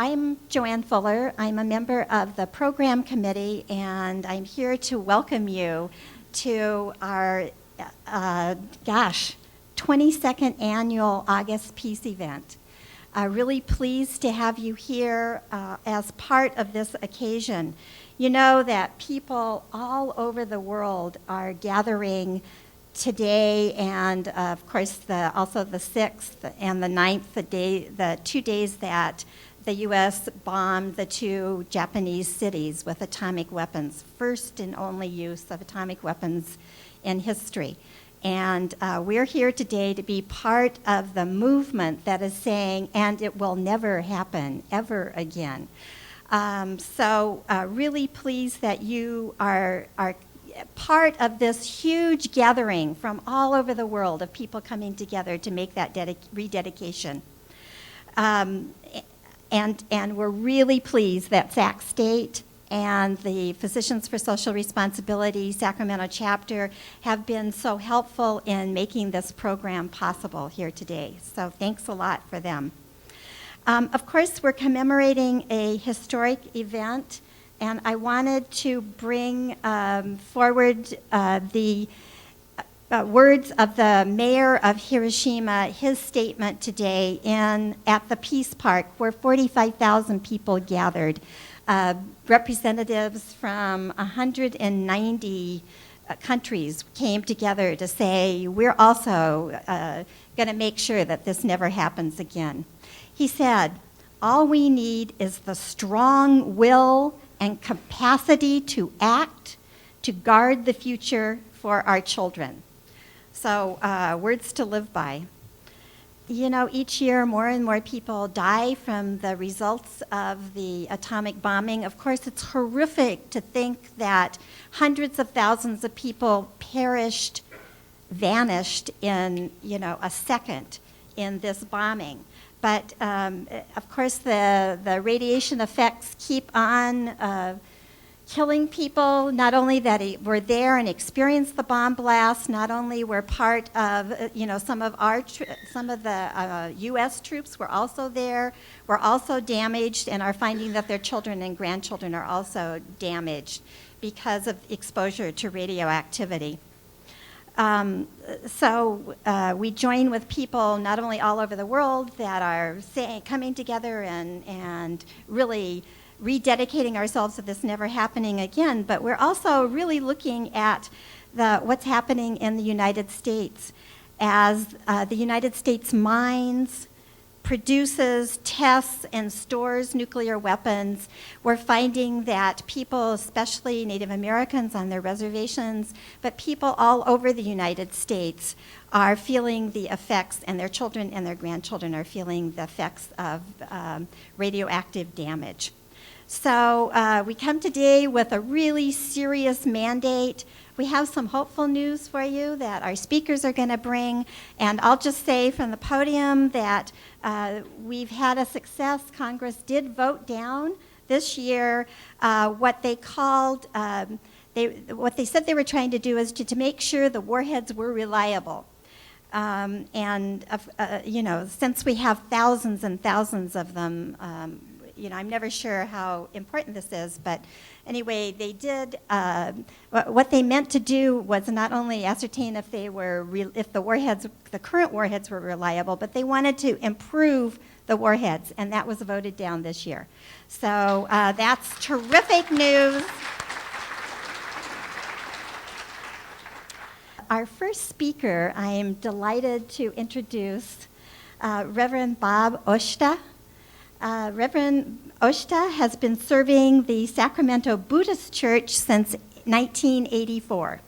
I'm Joanne Fuller. I'm a member of the program committee, and I'm here to welcome you to our, 22nd annual August Peace event. Really pleased to have you here as part of this occasion. You know that people all over the world are gathering today, and of course also the 6th and the 9th, the 2 days that the U.S. bombed the 2 Japanese cities with atomic weapons, first and only use of atomic weapons in history. And we're here today to be part of the movement that is saying, and it will never happen ever again. Really pleased that you are part of this huge gathering from all over the world of people coming together to make that rededication. And we're really pleased that Sac State and the Physicians for Social Responsibility Sacramento chapter have been so helpful in making this program possible here today. So thanks a lot for them. Of course, we're commemorating a historic event, and I wanted to bring forward the words of the mayor of Hiroshima, his statement today at the Peace Park, where 45,000 people gathered. Representatives from 190 countries came together to say, we're also going to make sure that this never happens again. He said, all we need is the strong will and capacity to act, to guard the future for our children. So, words to live by. You know, each year more and more people die from the results of the atomic bombing. Of course, it's horrific to think that hundreds of thousands of people vanished in, a second in this bombing. But, of course, the radiation effects keep on killing people, not only that were there and experienced the bomb blast, not only were part of, some of the U.S. troops were also there, were also damaged, and are finding that their children and grandchildren are also damaged because of exposure to radioactivity. We join with people not only all over the world that are coming together and really rededicating ourselves to this never happening again, but we're also really looking at what's happening in the United States. As the United States mines, produces, tests, and stores nuclear weapons, we're finding that people, especially Native Americans on their reservations, but people all over the United States are feeling the effects, and their children and their grandchildren are feeling the effects of radioactive damage. So we come today with a really serious mandate. We have some hopeful news for you that our speakers are going to bring, and I'll just say from the podium that we've had a success. Congress did vote down this year what they called, what they said they were trying to do is to make sure the warheads were reliable. Since we have thousands and thousands of them, I'm never sure how important this is, but anyway, they did. What they meant to do was not only ascertain if the current warheads were reliable, but they wanted to improve the warheads, and that was voted down this year. So that's terrific news. Our first speaker, I am delighted to introduce Reverend Bob Oshta. Reverend Oshta has been serving the Sacramento Buddhist Church since 1984.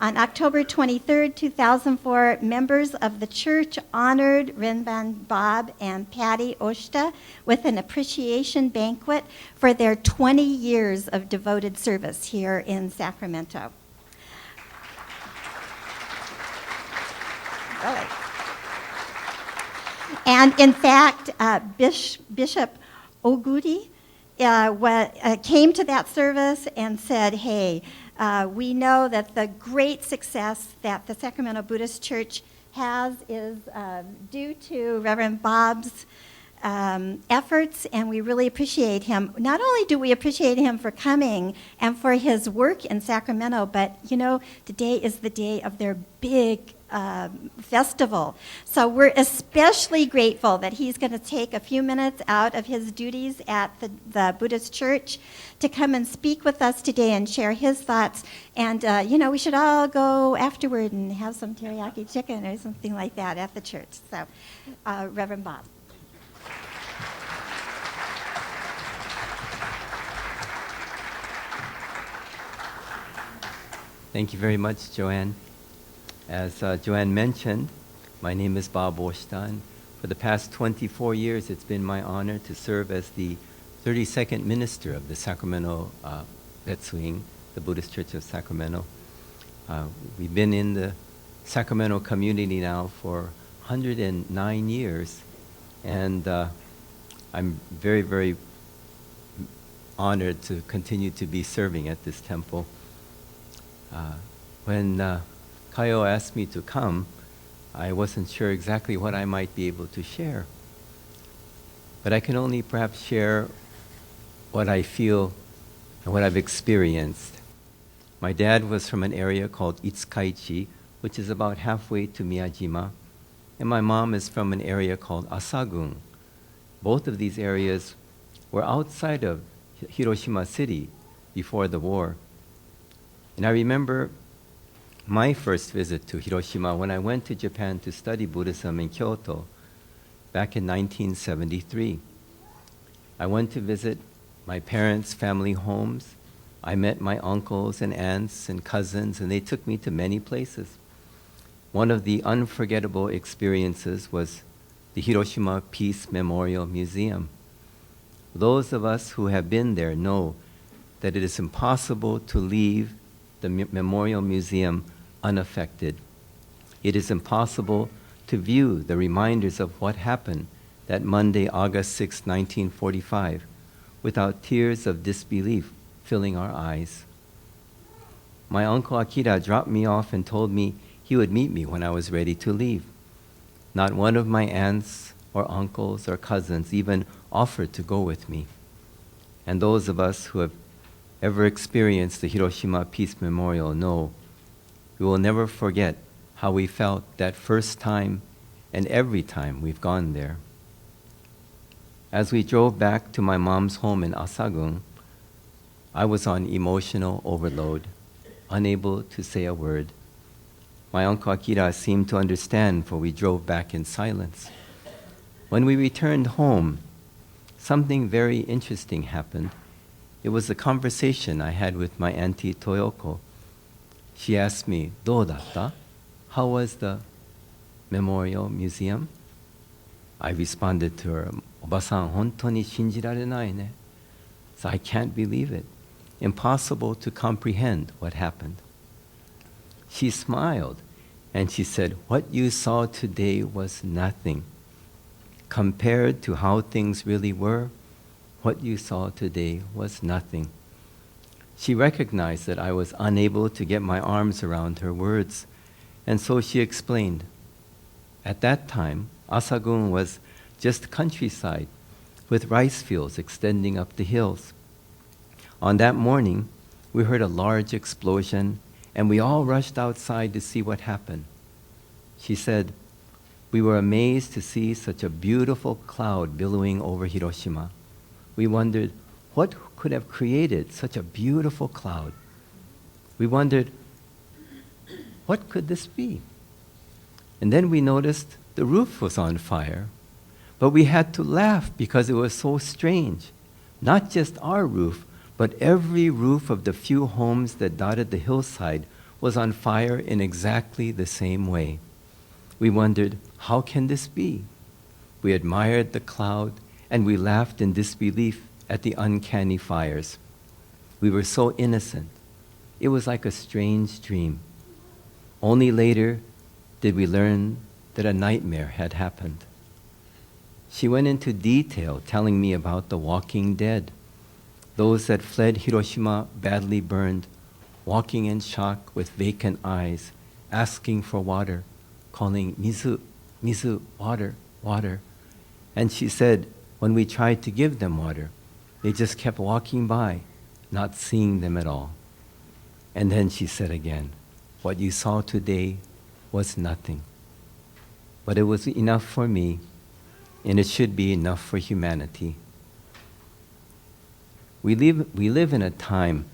On October 23, 2004, members of the church honored Reverend Bob and Patty Oshta with an appreciation banquet for their 20 years of devoted service here in Sacramento. Really. And in fact, Bishop Ogudi came to that service and said, hey, we know that the great success that the Sacramento Buddhist Church has is due to Reverend Bob's efforts, and we really appreciate him. Not only do we appreciate him for coming and for his work in Sacramento, but today is the day of their big festival. So we're especially grateful that he's going to take a few minutes out of his duties at the Buddhist church to come and speak with us today and share his thoughts. And, we should all go afterward and have some teriyaki chicken or something like that at the church. So, Reverend Bob. Thank you very much, Joanne. As Joanne mentioned, my name is Bob Oshtan. For the past 24 years, it's been my honor to serve as the 32nd minister of the Sacramento Betsuing, the Buddhist Church of Sacramento. We've been in the Sacramento community now for 109 years, and I'm very, very honored to continue to be serving at this temple. When Kayo asked me to come, I wasn't sure exactly what I might be able to share. But I can only perhaps share what I feel and what I've experienced. My dad was from an area called Itsukaichi, which is about halfway to Miyajima, and my mom is from an area called Asagun. Both of these areas were outside of Hiroshima City before the war. And I remember my first visit to Hiroshima when I went to Japan to study Buddhism in Kyoto back in 1973. I went to visit my parents' family homes. I met my uncles and aunts and cousins, and they took me to many places. One of the unforgettable experiences was the Hiroshima Peace Memorial Museum. Those of us who have been there know that it is impossible to leave the Memorial Museum unaffected. It is impossible to view the reminders of what happened that Monday, August 6, 1945, without tears of disbelief filling our eyes. My uncle Akira dropped me off and told me he would meet me when I was ready to leave. Not one of my aunts or uncles or cousins even offered to go with me. And those of us who have ever experienced the Hiroshima Peace Memorial know we will never forget how we felt that first time and every time we've gone there. As we drove back to my mom's home in Asagun, I was on emotional overload, unable to say a word. My uncle Akira seemed to understand, for we drove back in silence. When we returned home, something very interesting happened. It was a conversation I had with my auntie Toyoko. She asked me, "Do datta? How was the Memorial Museum?" I responded to her, "Oba-san, hontou ni shinjirarenai ne." So I can't believe it. Impossible to comprehend what happened. She smiled and she said, "What you saw today was nothing. Compared to how things really were, what you saw today was nothing." She recognized that I was unable to get my arms around her words, and so she explained. At that time, Asagun was just countryside with rice fields extending up the hills. On that morning, we heard a large explosion, and we all rushed outside to see what happened. She said, "We were amazed to see such a beautiful cloud billowing over Hiroshima. We wondered, what could have created such a beautiful cloud? We wondered, what could this be? And then we noticed the roof was on fire, but we had to laugh because it was so strange. Not just our roof, but every roof of the few homes that dotted the hillside was on fire in exactly the same way. We wondered, how can this be? We admired the cloud, and we laughed in disbelief at the uncanny fires. We were so innocent. It was like a strange dream. Only later did we learn that a nightmare had happened." She went into detail telling me about the walking dead, those that fled Hiroshima badly burned, walking in shock with vacant eyes, asking for water, calling "mizu, mizu, water, water." And she said, when we tried to give them water, they just kept walking by, not seeing them at all. And then she said again, what you saw today was nothing. But it was enough for me, and it should be enough for humanity. We live in a time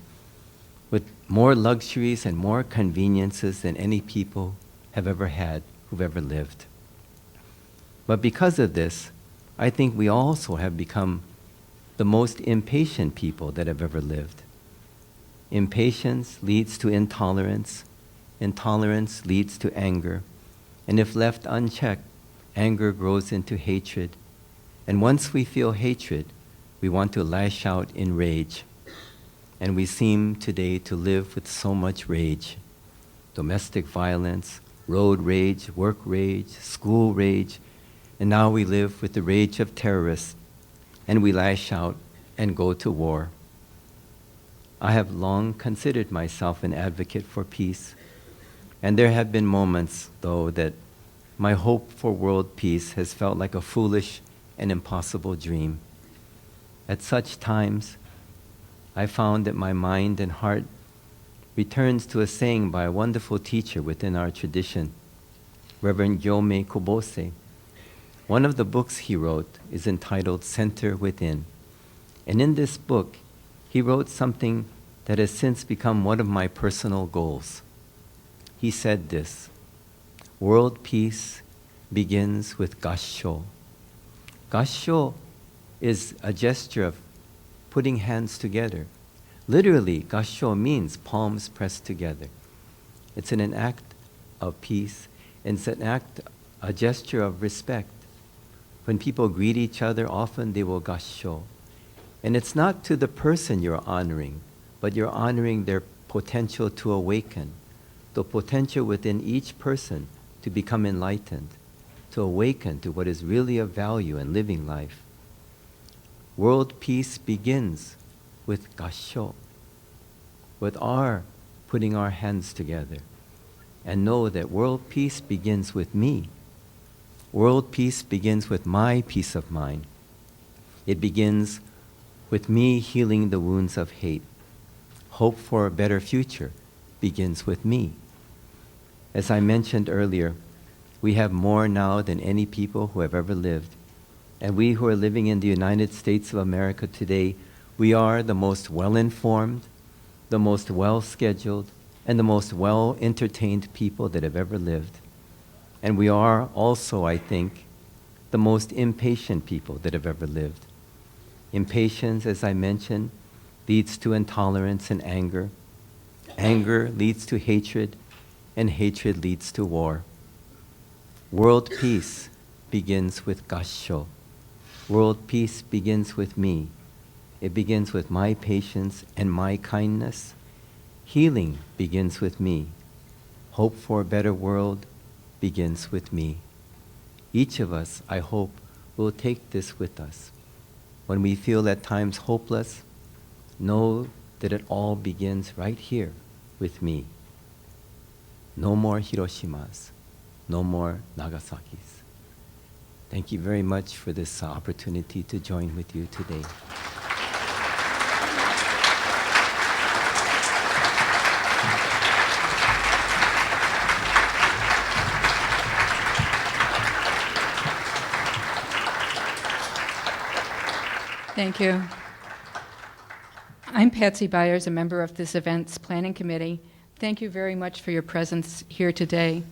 with more luxuries and more conveniences than any people have ever had who've ever lived. But because of this, I think we also have become the most impatient people that have ever lived. Impatience leads to intolerance. Intolerance leads to anger. And if left unchecked, anger grows into hatred. And once we feel hatred, we want to lash out in rage. And we seem today to live with so much rage. Domestic violence, road rage, work rage, school rage, and now we live with the rage of terrorists, and we lash out and go to war. I have long considered myself an advocate for peace, and there have been moments, though, that my hope for world peace has felt like a foolish and impossible dream. At such times, I found that my mind and heart returns to a saying by a wonderful teacher within our tradition, Reverend Gyome Kobose. One of the books he wrote is entitled Center Within. And in this book, he wrote something that has since become one of my personal goals. He said this, world peace begins with gassho. Gassho is a gesture of putting hands together. Literally, gassho means palms pressed together. It's an act of peace, and it's an act, a gesture of respect. When people greet each other, often they will gassho. And it's not to the person you're honoring, but you're honoring their potential to awaken, the potential within each person to become enlightened, to awaken to what is really of value in living life. World peace begins with gassho, with our putting our hands together. And know that world peace begins with me. World peace begins with my peace of mind. It begins with me healing the wounds of hate. Hope for a better future begins with me. As I mentioned earlier, we have more now than any people who have ever lived. And we who are living in the United States of America today, we are the most well-informed, the most well-scheduled, and the most well-entertained people that have ever lived. And we are also, I think, the most impatient people that have ever lived. Impatience, as I mentioned, leads to intolerance and anger. Anger leads to hatred, and hatred leads to war. World peace begins with gassho. World peace begins with me. It begins with my patience and my kindness. Healing begins with me. Hope for a better world begins with me. Each of us, I hope, will take this with us. When we feel at times hopeless, know that it all begins right here with me. No more Hiroshimas, no more Nagasaki's. Thank you very much for this opportunity to join with you today. Thank you. I'm Patsy Byers, a member of this event's planning committee. Thank you very much for your presence here today.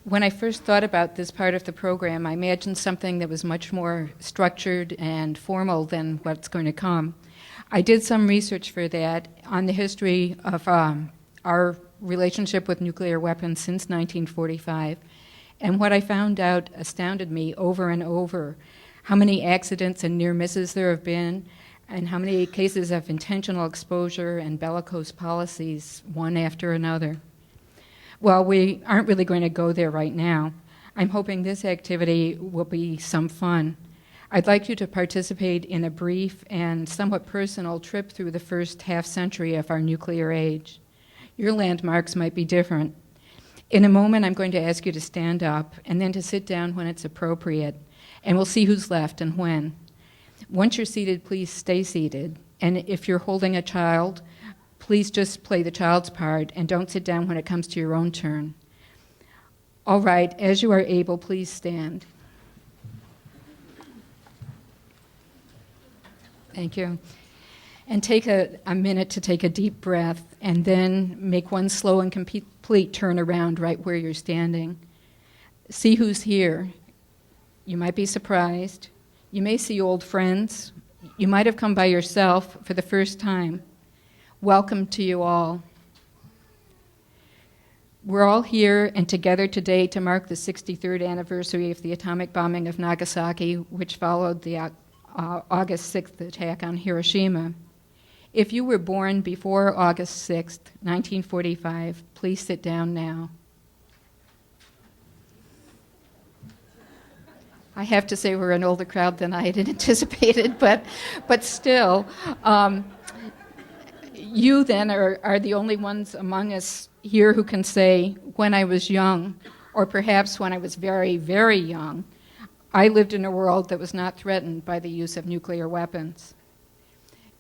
When I first thought about this part of the program, I imagined something that was much more structured and formal than what's going to come. I did some research for that on the history of our relationship with nuclear weapons since 1945, and what I found out astounded me over and over. How many accidents and near misses there have been, and how many cases of intentional exposure and bellicose policies, one after another. Well, we aren't really going to go there right now. I'm hoping this activity will be some fun. I'd like you to participate in a brief and somewhat personal trip through the first half century of our nuclear age. Your landmarks might be different. In a moment, I'm going to ask you to stand up and then to sit down when it's appropriate, and we'll see who's left and when. Once you're seated, please stay seated. And if you're holding a child, please just play the child's part and don't sit down when it comes to your own turn. All right, as you are able, please stand. Thank you. And take a minute to take a deep breath, and then make one slow and complete turn around right where you're standing. See who's here. You might be surprised. You may see old friends. You might have come by yourself for the first time. Welcome to you all. We're all here and together today to mark the 63rd anniversary of the atomic bombing of Nagasaki, which followed the August 6th attack on Hiroshima. If you were born before August 6th, 1945, please sit down now. I have to say we're an older crowd than I had anticipated, but still, you then are the only ones among us here who can say, when I was young, or perhaps when I was very, very young, I lived in a world that was not threatened by the use of nuclear weapons.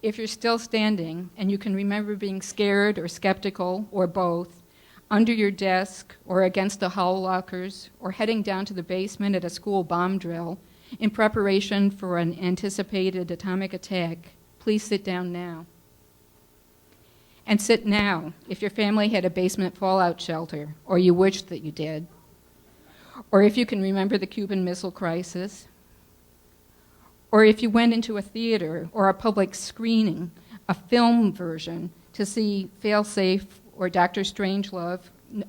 If you're still standing and you can remember being scared or skeptical or both, under your desk or against the hall lockers or heading down to the basement at a school bomb drill in preparation for an anticipated atomic attack, please sit down now. And sit now if your family had a basement fallout shelter or you wished that you did, or if you can remember the Cuban Missile Crisis, or if you went into a theater or a public screening, a film version, to see Failsafe or Dr. Strangelove,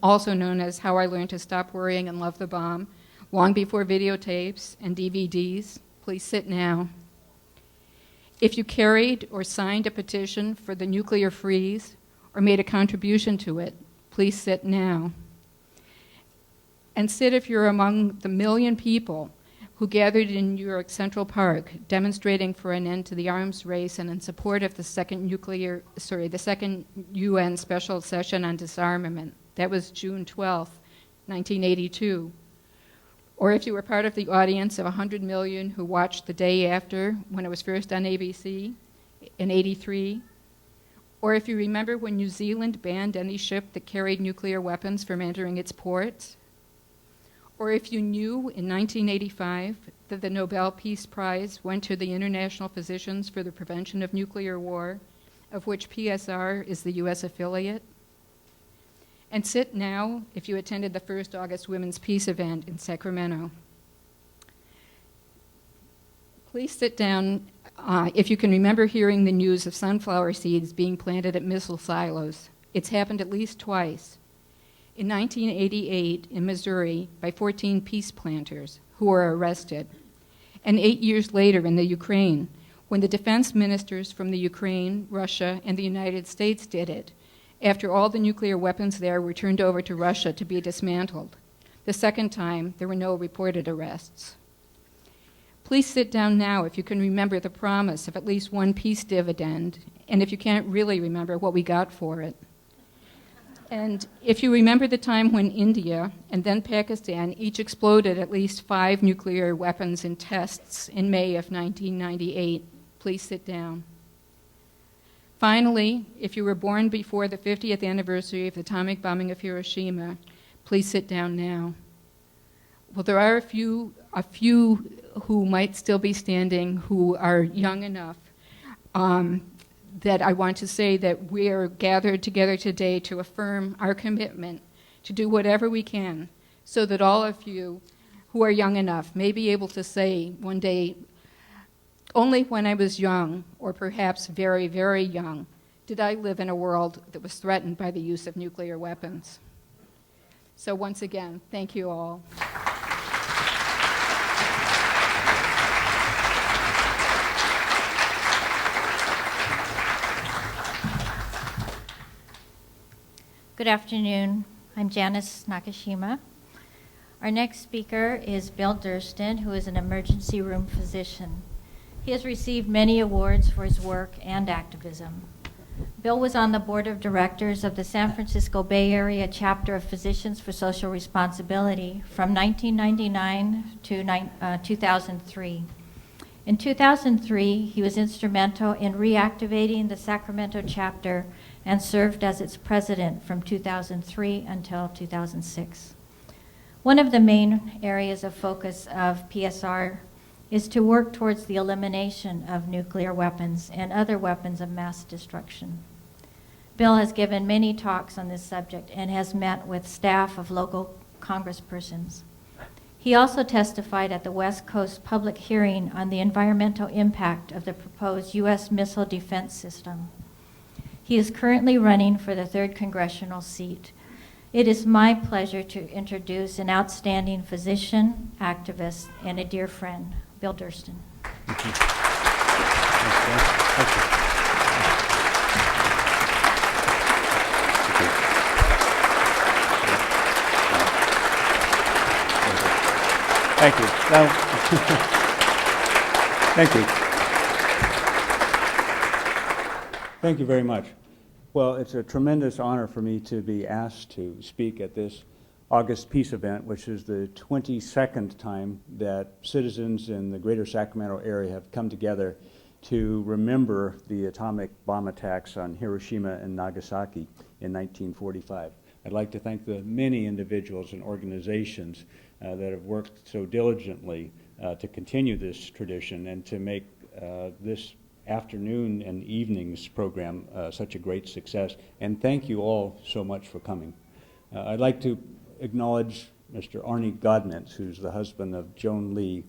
also known as How I Learned to Stop Worrying and Love the Bomb, long before videotapes and DVDs, please sit now. If you carried or signed a petition for the nuclear freeze or made a contribution to it, please sit now. And sit if you're among the 1 million people who gathered in New York Central Park demonstrating for an end to the arms race and in support of the second UN special session on disarmament. That was June 12th, 1982. Or if you were part of the audience of 100 million who watched the day after when it was first on ABC in 83. Or if you remember when New Zealand banned any ship that carried nuclear weapons from entering its ports. Or if you knew in 1985 that the Nobel Peace Prize went to the International Physicians for the Prevention of Nuclear War, of which PSR is the U.S. affiliate. And sit now if you attended the first August Women's Peace event in Sacramento. Please sit down if you can remember hearing the news of sunflower seeds being planted at missile silos. It's happened at least twice. In 1988 in Missouri by 14 peace planters who were arrested. And 8 years later in the Ukraine, when the defense ministers from the Ukraine, Russia, and the United States did it, after all the nuclear weapons there were turned over to Russia to be dismantled. The second time, there were no reported arrests. Please sit down now if you can remember the promise of at least one peace dividend, and if you can't really remember what we got for it. And if you remember the time when India and then Pakistan each exploded at least 5 nuclear weapons in tests in May of 1998, please sit down. Finally, if you were born before the 50th anniversary of the atomic bombing of Hiroshima, please sit down now. Well, there are a few who might still be standing who are young enough that I want to say that we are gathered together today to affirm our commitment to do whatever we can so that all of you who are young enough may be able to say one day, only when I was young, or perhaps very, very young, did I live in a world that was threatened by the use of nuclear weapons. So once again, thank you all. Good afternoon. I'm Janice Nakashima. Our next speaker is Bill Durston, who is an emergency room physician. He has received many awards for his work and activism. Bill was on the board of directors of the San Francisco Bay Area chapter of Physicians for Social Responsibility from 1999 to 2003. In 2003, he was instrumental in reactivating the Sacramento chapter and served as its president from 2003 until 2006. One of the main areas of focus of PSR is to work towards the elimination of nuclear weapons and other weapons of mass destruction. Bill has given many talks on this subject and has met with staff of local congresspersons. He also testified at the West Coast public hearing on the environmental impact of the proposed U.S. missile defense system. He is currently running for the 3rd congressional seat. It is my pleasure to introduce an outstanding physician, activist, and a dear friend, Bill Durston. Thank you. Thank you. Thank you. Now, thank you. Thank you very much. Well, it's a tremendous honor for me to be asked to speak at this August Peace event, which is the 22nd time that citizens in the greater Sacramento area have come together to remember the atomic bomb attacks on Hiroshima and Nagasaki in 1945. I'd like to thank the many individuals and organizations that have worked so diligently to continue this tradition and to make this afternoon and evenings program such a great success. And thank you all so much for coming. I'd like to acknowledge Mr. Arnie Godments, who's the husband of Joan Lee,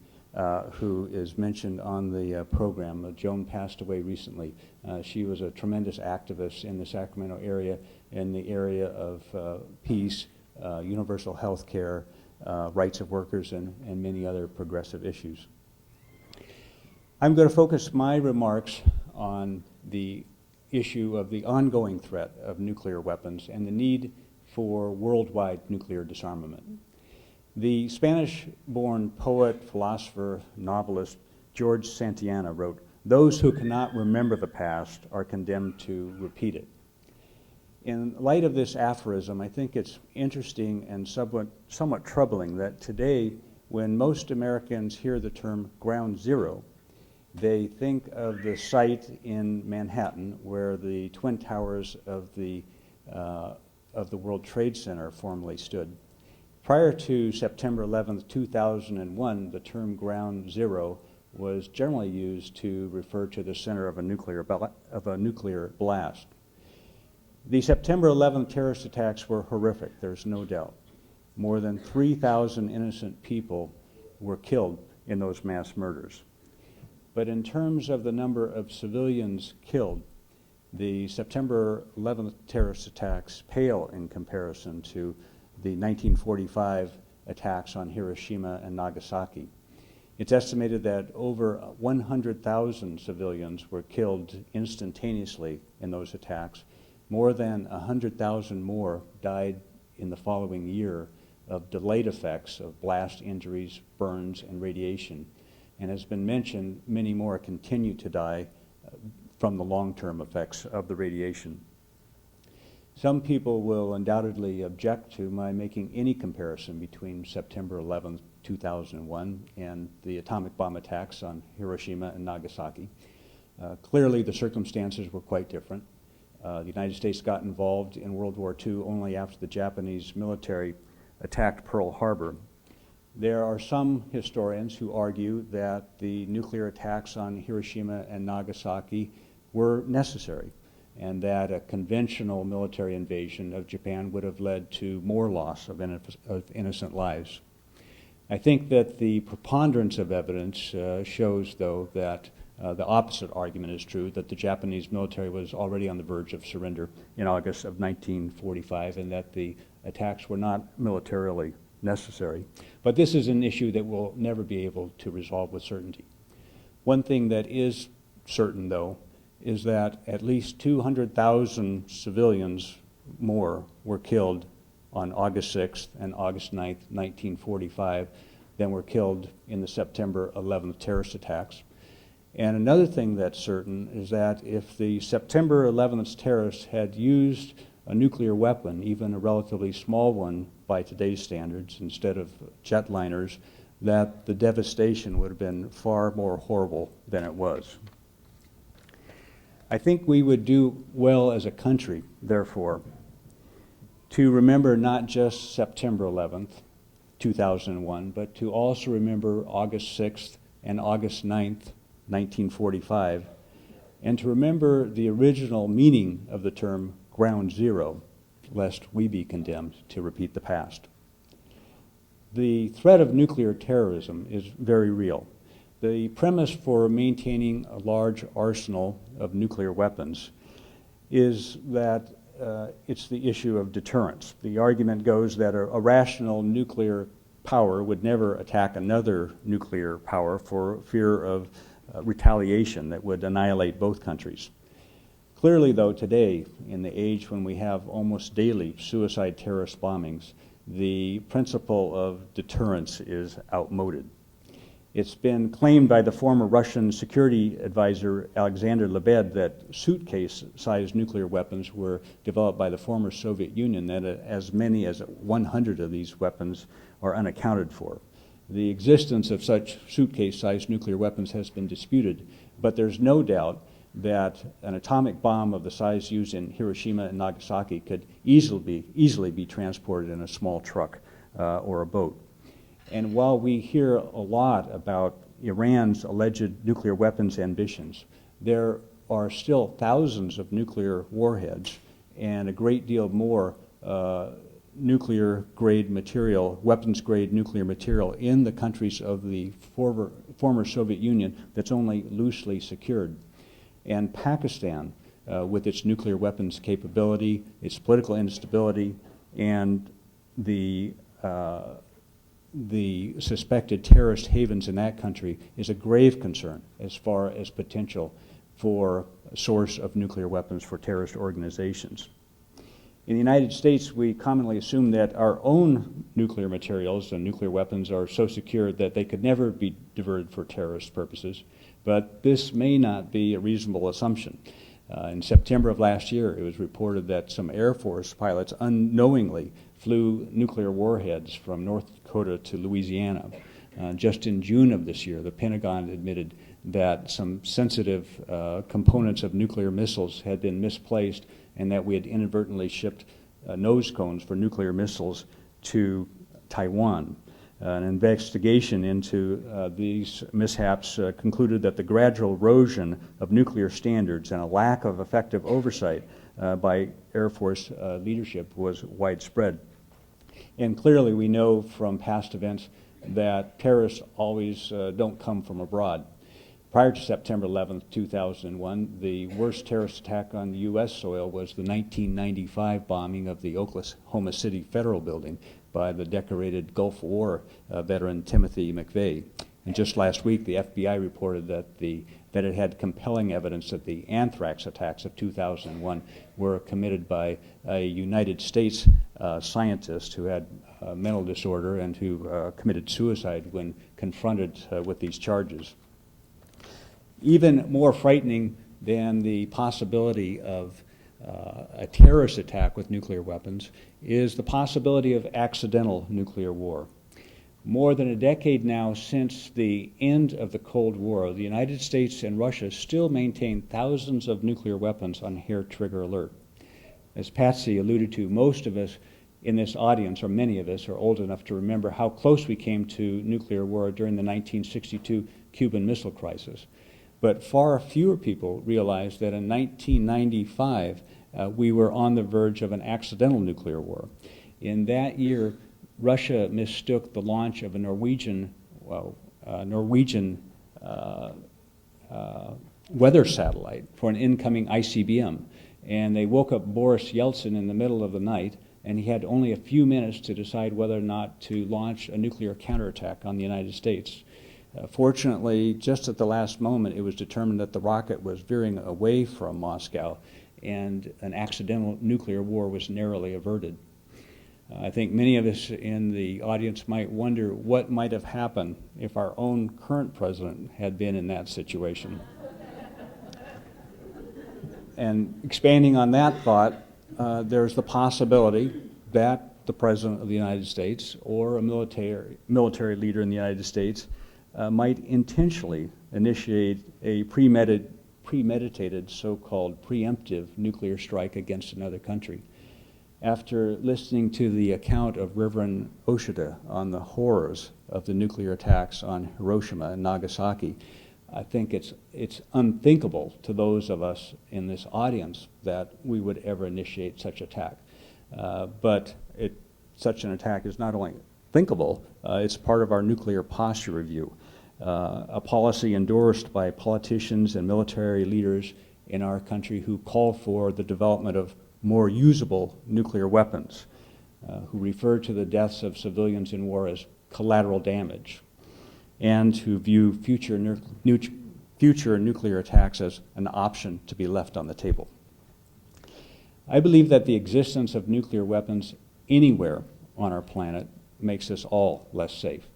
who is mentioned on the program. Joan passed away recently. She was a tremendous activist in the Sacramento area, in the area of peace, universal health care, rights of workers, and many other progressive issues. I'm going to focus my remarks on the issue of the ongoing threat of nuclear weapons and the need for worldwide nuclear disarmament. The Spanish-born poet, philosopher, novelist George Santayana wrote, "Those who cannot remember the past are condemned to repeat it." In light of this aphorism, I think it's interesting and somewhat troubling that today, when most Americans hear the term ground zero, they think of the site in Manhattan where the Twin Towers of the World Trade Center formerly stood. Prior to September 11th, 2001, the term ground zero was generally used to refer to the center of a nuclear blast. The September 11th terrorist attacks were horrific, there's no doubt. More than 3,000 innocent people were killed in those mass murders. But in terms of the number of civilians killed, the September 11th terrorist attacks pale in comparison to the 1945 attacks on Hiroshima and Nagasaki. It's estimated that over 100,000 civilians were killed instantaneously in those attacks. More than 100,000 more died in the following year of delayed effects of blast injuries, burns, and radiation. And as been mentioned, many more continue to die from the long-term effects of the radiation. Some people will undoubtedly object to my making any comparison between September 11th, 2001 and the atomic bomb attacks on Hiroshima and Nagasaki. Clearly, the circumstances were quite different. The United States got involved in World War II only after the Japanese military attacked Pearl Harbor. There are some historians who argue that the nuclear attacks on Hiroshima and Nagasaki were necessary, and that a conventional military invasion of Japan would have led to more loss of innocent lives. I think that the preponderance of evidence shows, though, that the opposite argument is true, that the Japanese military was already on the verge of surrender in August of 1945, and that the attacks were not militarily necessary. But this is an issue that we'll never be able to resolve with certainty. One thing that is certain, though, is that at least 200,000 civilians more were killed on August 6th and August 9th, 1945, than were killed in the September 11th terrorist attacks. And another thing that's certain is that if the September 11th terrorists had used a nuclear weapon, even a relatively small one by today's standards, instead of jetliners, that the devastation would have been far more horrible than it was. I think we would do well as a country, therefore, to remember not just September 11th, 2001, but to also remember August 6th and August 9th, 1945, and to remember the original meaning of the term ground zero, lest we be condemned to repeat the past. The threat of nuclear terrorism is very real. The premise for maintaining a large arsenal of nuclear weapons is that it's the issue of deterrence. The argument goes that a rational nuclear power would never attack another nuclear power for fear of retaliation that would annihilate both countries. Clearly, though, today, in the age when we have almost daily suicide terrorist bombings, the principle of deterrence is outmoded. It's been claimed by the former Russian security advisor Alexander Lebed that suitcase-sized nuclear weapons were developed by the former Soviet Union, that as many as 100 of these weapons are unaccounted for. The existence of such suitcase-sized nuclear weapons has been disputed, but there's no doubt that an atomic bomb of the size used in Hiroshima and Nagasaki could easily be transported in a small truck or a boat. And while we hear a lot about Iran's alleged nuclear weapons ambitions, there are still thousands of nuclear warheads and a great deal more nuclear-grade material, weapons-grade nuclear material in the countries of the former Soviet Union that's only loosely secured. And Pakistan, with its nuclear weapons capability, its political instability, and the suspected terrorist havens in that country, is a grave concern as far as potential for a source of nuclear weapons for terrorist organizations. In the United States, we commonly assume that our own nuclear materials and nuclear weapons are so secure that they could never be diverted for terrorist purposes, but this may not be a reasonable assumption. In September of last year, it was reported that some Air Force pilots unknowingly flew nuclear warheads from North Dakota to Louisiana. Just in June of this year, the Pentagon admitted that some sensitive components of nuclear missiles had been misplaced and that we had inadvertently shipped nose cones for nuclear missiles to Taiwan. An investigation into these mishaps concluded that the gradual erosion of nuclear standards and a lack of effective oversight by Air Force leadership was widespread. And clearly we know from past events that terrorists always don't come from abroad. Prior to September 11th, 2001, the worst terrorist attack on U.S. soil was the 1995 bombing of the Oklahoma City Federal Building by the decorated Gulf War veteran Timothy McVeigh. And just last week, the FBI reported that it had compelling evidence that the anthrax attacks of 2001 were committed by a United States scientist who had a mental disorder and who committed suicide when confronted with these charges. Even more frightening than the possibility of a terrorist attack with nuclear weapons is the possibility of accidental nuclear war. More than a decade now since the end of the Cold War, the United States and Russia still maintain thousands of nuclear weapons on hair-trigger alert. As Patsy alluded to, most of us in this audience, or many of us, are old enough to remember how close we came to nuclear war during the 1962 Cuban Missile Crisis. But far fewer people realized that in 1995, we were on the verge of an accidental nuclear war. In that year, Russia mistook the launch of a Norwegian weather satellite for an incoming ICBM. And they woke up Boris Yeltsin in the middle of the night, and he had only a few minutes to decide whether or not to launch a nuclear counterattack on the United States. Fortunately, just at the last moment, it was determined that the rocket was veering away from Moscow, and an accidental nuclear war was narrowly averted. I think many of us in the audience might wonder what might have happened if our own current president had been in that situation. And expanding on that thought, there's the possibility that the President of the United States or a military leader in the United States might intentionally initiate a premeditated so-called preemptive nuclear strike against another country. After listening to the account of Reverend Oshida on the horrors of the nuclear attacks on Hiroshima and Nagasaki, I think it's unthinkable to those of us in this audience that we would ever initiate such attack. But such an attack is not only thinkable, it's part of our nuclear posture review, a policy endorsed by politicians and military leaders in our country who call for the development of more usable nuclear weapons, who refer to the deaths of civilians in war as collateral damage, and who view future nuclear attacks as an option to be left on the table. I believe that the existence of nuclear weapons anywhere on our planet makes us all less safe.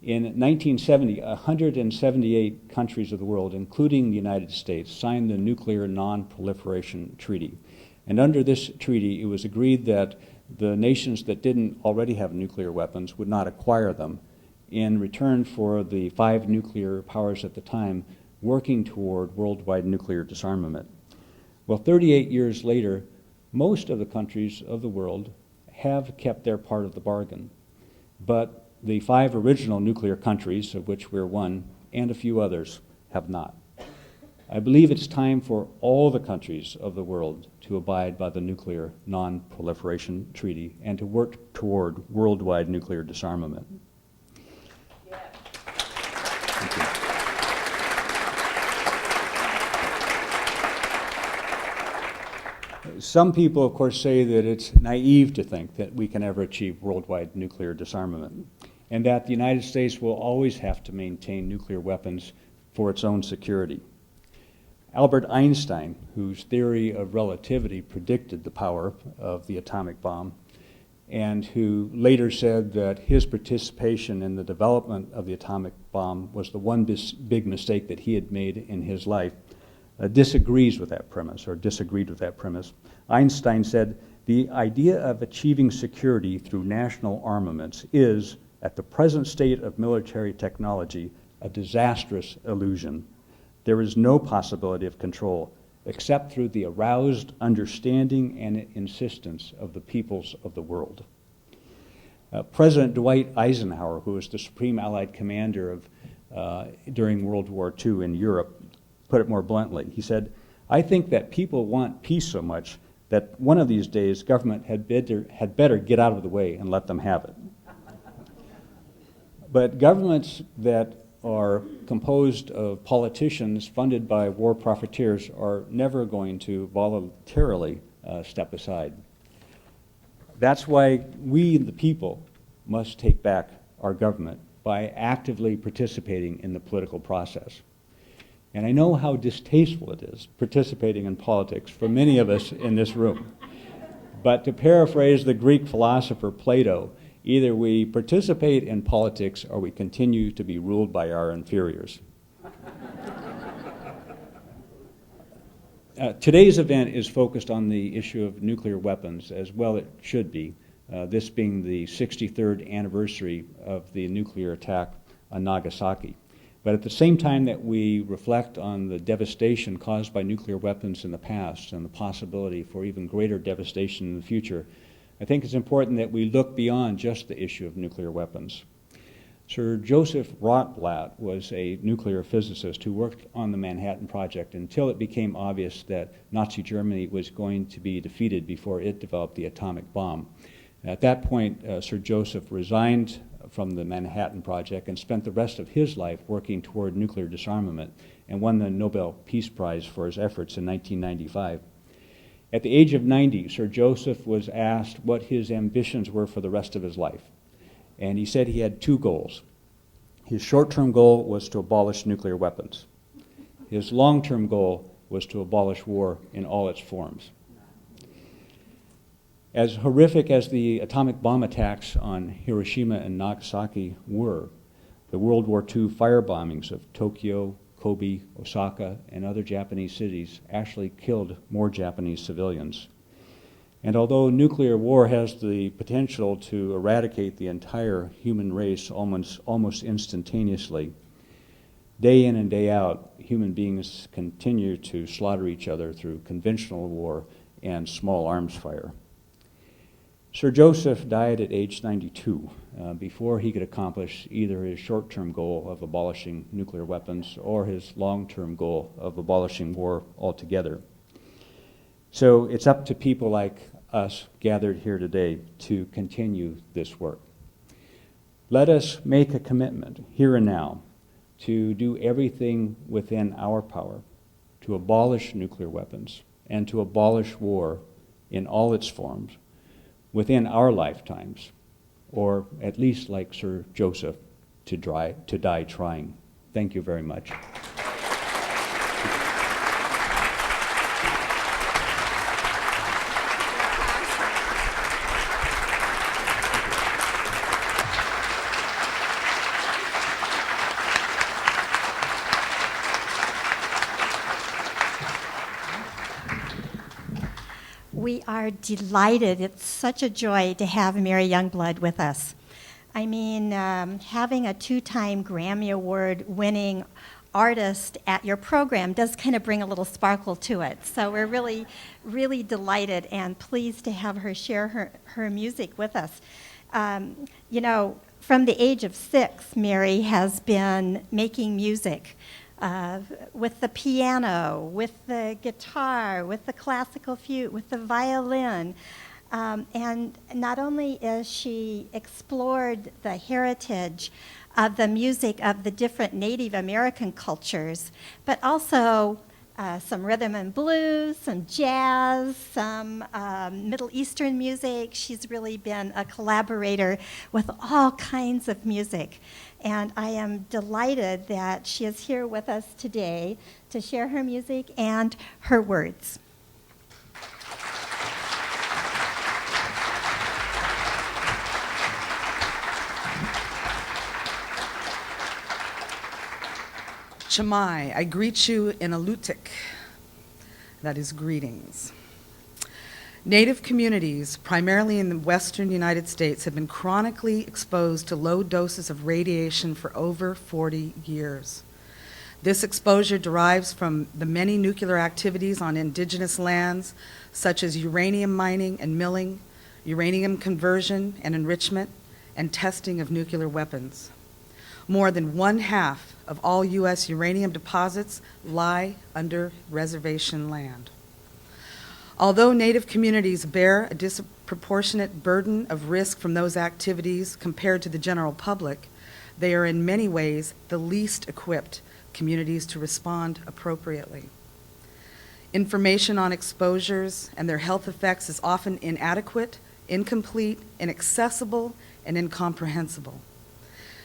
In 1970, 178 countries of the world, including the United States, signed the Nuclear Non-Proliferation Treaty. And under this treaty, it was agreed that the nations that didn't already have nuclear weapons would not acquire them in return for the 5 nuclear powers at the time working toward worldwide nuclear disarmament. Well, 38 years later, most of the countries of the world have kept their part of the bargain. But the 5 original nuclear countries, of which we're one, and a few others, have not. I believe it's time for all the countries of the world to abide by the Nuclear Non-Proliferation Treaty and to work toward worldwide nuclear disarmament. Yeah. Thank you. Some people, of course, say that it's naive to think that we can ever achieve worldwide nuclear disarmament, and that the United States will always have to maintain nuclear weapons for its own security. Albert Einstein, whose theory of relativity predicted the power of the atomic bomb, and who later said that his participation in the development of the atomic bomb was the one big mistake that he had made in his life, disagreed with that premise. Einstein said, "The idea of achieving security through national armaments is, at the present state of military technology, a disastrous illusion. There is no possibility of control except through the aroused understanding and insistence of the peoples of the world." President Dwight Eisenhower, who was the Supreme Allied Commander during World War II in Europe, put it more bluntly. He said, "I think that people want peace so much that one of these days government had better get out of the way and let them have it." But governments that are composed of politicians funded by war profiteers are never going to voluntarily step aside. That's why we, the people, must take back our government by actively participating in the political process. And I know how distasteful it is participating in politics for many of us in this room. But to paraphrase the Greek philosopher Plato, either we participate in politics or we continue to be ruled by our inferiors. Today's event is focused on the issue of nuclear weapons, as well it should be, this being the 63rd anniversary of the nuclear attack on Nagasaki. But at the same time that we reflect on the devastation caused by nuclear weapons in the past and the possibility for even greater devastation in the future, I think it's important that we look beyond just the issue of nuclear weapons. Sir Joseph Rotblat was a nuclear physicist who worked on the Manhattan Project until it became obvious that Nazi Germany was going to be defeated before it developed the atomic bomb. At that point, Sir Joseph resigned from the Manhattan Project and spent the rest of his life working toward nuclear disarmament and won the Nobel Peace Prize for his efforts in 1995. At the age of 90, Sir Joseph was asked what his ambitions were for the rest of his life. And he said he had 2 goals. His short-term goal was to abolish nuclear weapons. His long-term goal was to abolish war in all its forms. As horrific as the atomic bomb attacks on Hiroshima and Nagasaki were, the World War II firebombings of Tokyo, Kobe, Osaka, and other Japanese cities actually killed more Japanese civilians. And although nuclear war has the potential to eradicate the entire human race almost instantaneously, day in and day out, human beings continue to slaughter each other through conventional war and small arms fire. Sir Joseph died at age 92 before he could accomplish either his short-term goal of abolishing nuclear weapons or his long-term goal of abolishing war altogether. So it's up to people like us gathered here today to continue this work. Let us make a commitment here and now to do everything within our power to abolish nuclear weapons and to abolish war in all its forms within our lifetimes, or at least like Sir Joseph, to die trying. Thank you very much. We are delighted. It's such a joy to have Mary Youngblood with us. I mean, having a 2-time Grammy Award-winning artist at your program does kind of bring a little sparkle to it. So we're really, really delighted and pleased to have her share her music with us. You know, from the age of 6, Mary has been making music. With the piano, with the guitar, with the classical flute, with the violin. And not only has she explored the heritage of the music of the different Native American cultures, but also some rhythm and blues, some jazz, some Middle Eastern music. She's really been a collaborator with all kinds of music. And I am delighted that she is here with us today to share her music and her words. Chamai, I greet you in Alutiiq, that is greetings. Native communities, primarily in the western United States, have been chronically exposed to low doses of radiation for over 40 years. This exposure derives from the many nuclear activities on indigenous lands, such as uranium mining and milling, uranium conversion and enrichment, and testing of nuclear weapons. More than 1/2 of all U.S. uranium deposits lie under reservation land. Although Native communities bear a disproportionate burden of risk from those activities compared to the general public, they are in many ways the least equipped communities to respond appropriately. Information on exposures and their health effects is often inadequate, incomplete, inaccessible, and incomprehensible.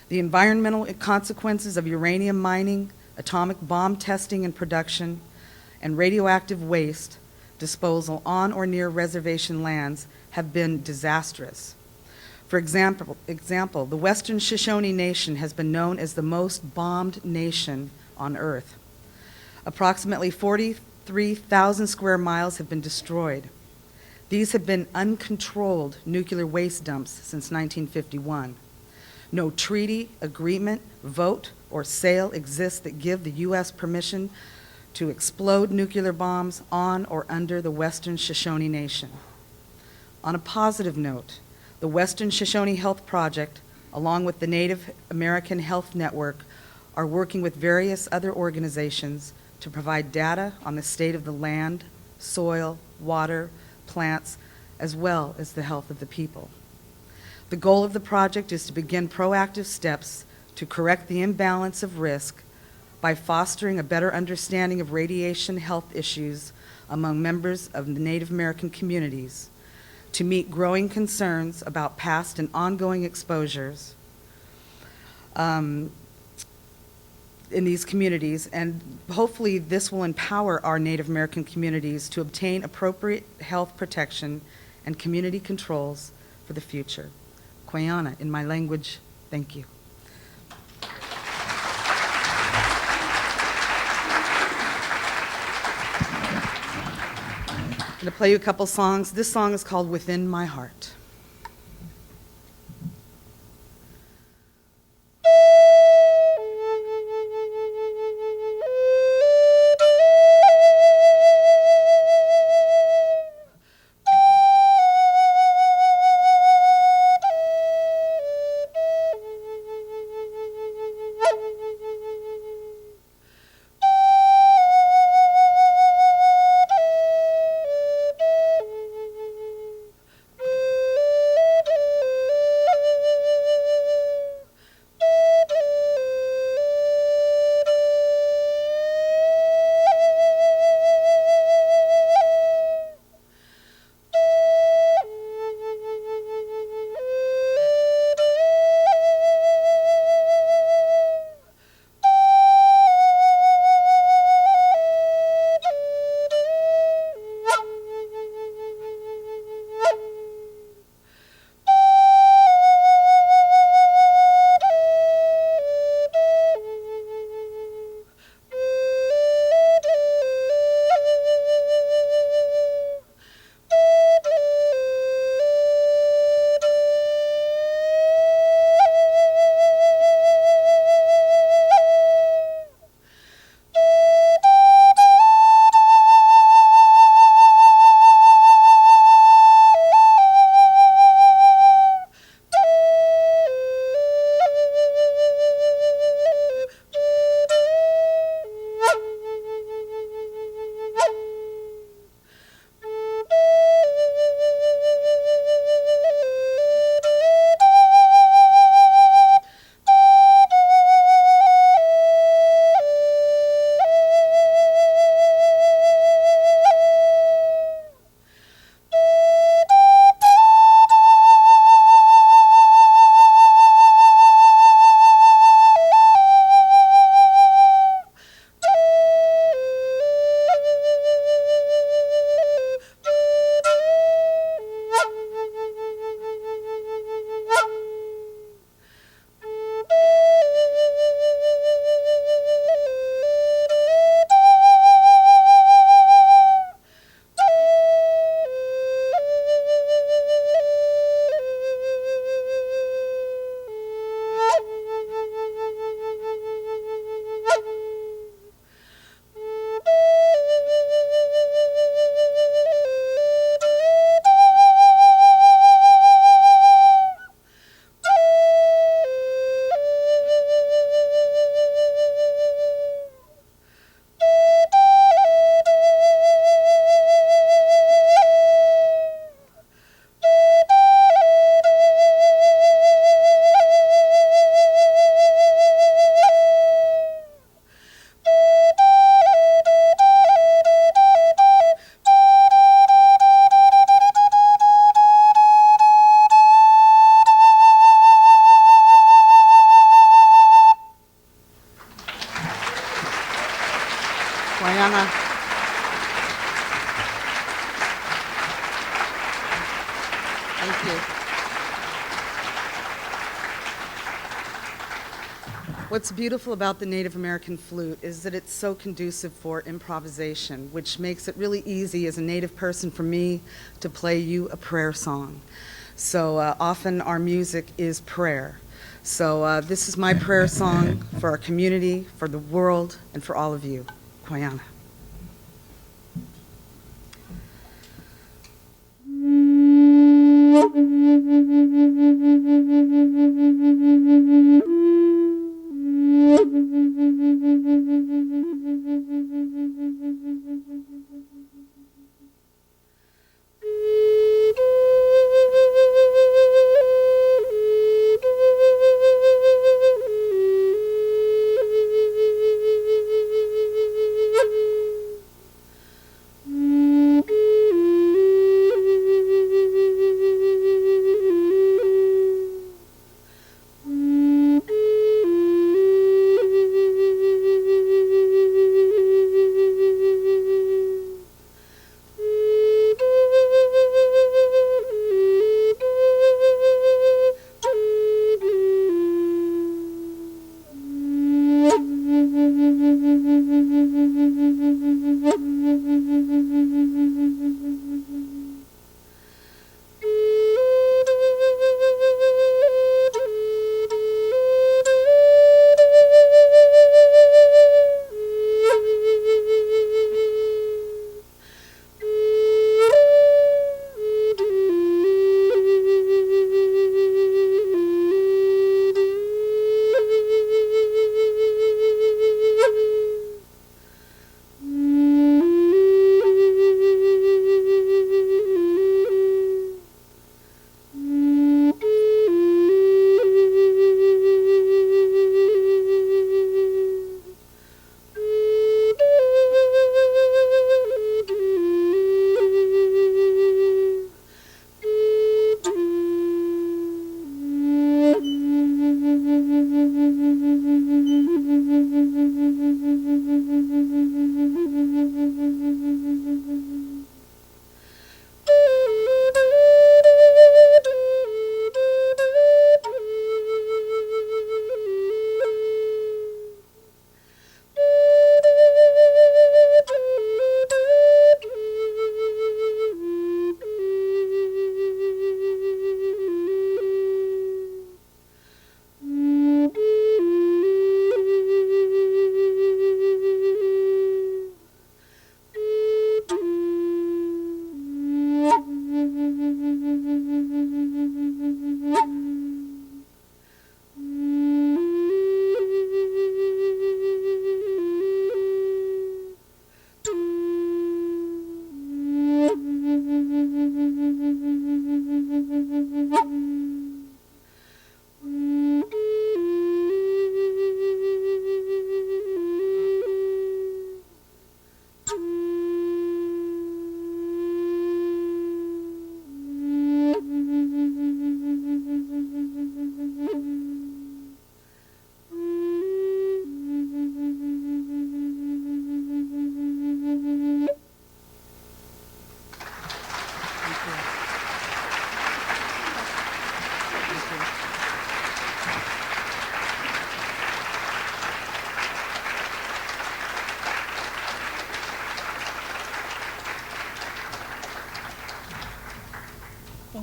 The environmental consequences of uranium mining, atomic bomb testing and production, and radioactive waste disposal on or near reservation lands have been disastrous. For example, the Western Shoshone Nation has been known as the most bombed nation on Earth. Approximately 43,000 square miles have been destroyed. These have been uncontrolled nuclear waste dumps since 1951. No treaty, agreement, vote, or sale exists that give the U.S. permission to explode nuclear bombs on or under the Western Shoshone Nation. On a positive note, the Western Shoshone Health Project, along with the Native American Health Network, are working with various other organizations to provide data on the state of the land, soil, water, plants, as well as the health of the people. The goal of the project is to begin proactive steps to correct the imbalance of risk by fostering a better understanding of radiation health issues among members of the Native American communities, to meet growing concerns about past and ongoing exposures in these communities, and hopefully this will empower our Native American communities to obtain appropriate health protection and community controls for the future. Kwayana, in my language, thank you. going to play you a couple songs. This song is called Within My Heart. Mariana. Thank you. What's beautiful about the Native American flute is that it's so conducive for improvisation, which makes it really easy as a Native person for me to play you a prayer song. So often our music is prayer. So this is my prayer song for our community, for the world, and for all of you. Koyana.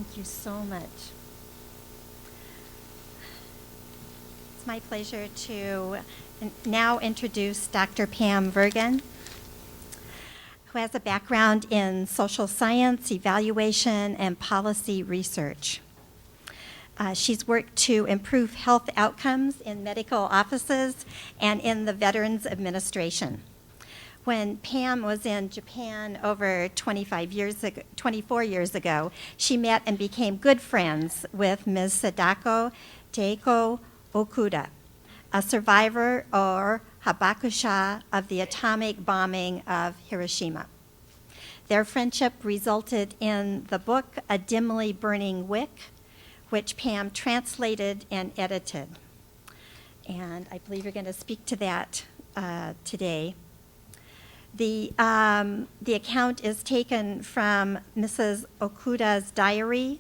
Thank you so much. It's my pleasure to now introduce Dr. Pam Vergun, who has a background in social science, evaluation, and policy research. She's worked to improve health outcomes in medical offices and in the Veterans Administration. When Pam was in Japan over 24 years ago, she met and became good friends with Ms. Sadako Teiko Okuda, a survivor or habakusha of the atomic bombing of Hiroshima. Their friendship resulted in the book A Dimly Burning Wick, which Pam translated and edited. And I believe you're going to speak to that today. The account is taken from Mrs. Okuda's diary,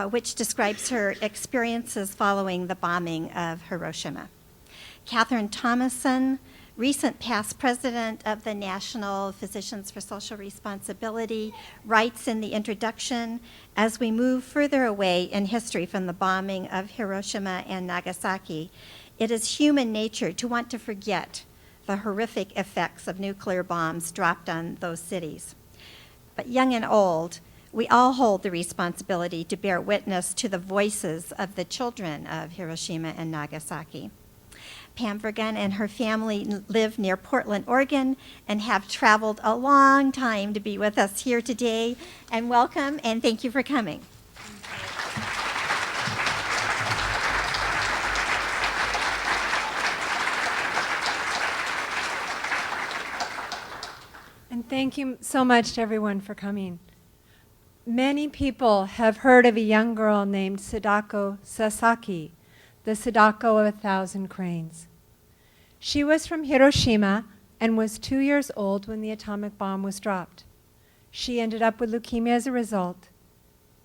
which describes her experiences following the bombing of Hiroshima. Catherine Thomason, recent past president of the National Physicians for Social Responsibility, writes in the introduction, as we move further away in history from the bombing of Hiroshima and Nagasaki, it is human nature to want to forget the horrific effects of nuclear bombs dropped on those cities. But young and old, we all hold the responsibility to bear witness to the voices of the children of Hiroshima and Nagasaki. Pam Vergun and her family live near Portland, Oregon, and have traveled a long time to be with us here today. And welcome, and thank you for coming. And thank you so much to everyone for coming. Many people have heard of a young girl named Sadako Sasaki, the Sadako of 1,000 Cranes. She was from Hiroshima and was 2 years old when the atomic bomb was dropped. She ended up with leukemia as a result,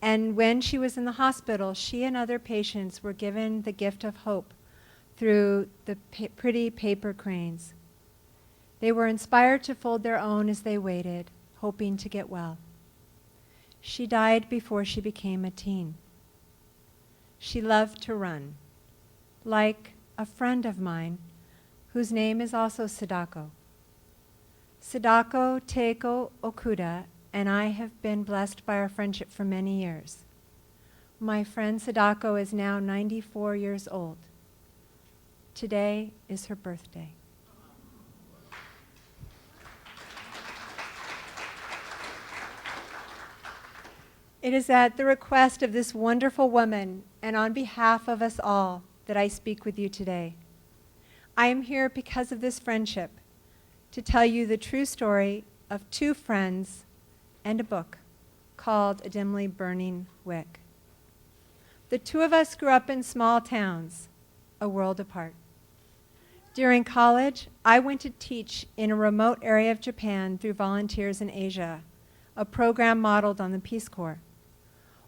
and when she was in the hospital, she and other patients were given the gift of hope through the pretty paper cranes. They were inspired to fold their own as they waited, hoping to get well. She died before she became a teen. She loved to run, like a friend of mine whose name is also Sadako. Sadako Teiko Okuda and I have been blessed by our friendship for many years. My friend Sadako is now 94 years old. Today is her birthday. It is at the request of this wonderful woman and on behalf of us all that I speak with you today. I am here because of this friendship to tell you the true story of two friends and a book called A Dimly Burning Wick. The two of us grew up in small towns, a world apart. During college, I went to teach in a remote area of Japan through Volunteers in Asia, a program modeled on the Peace Corps.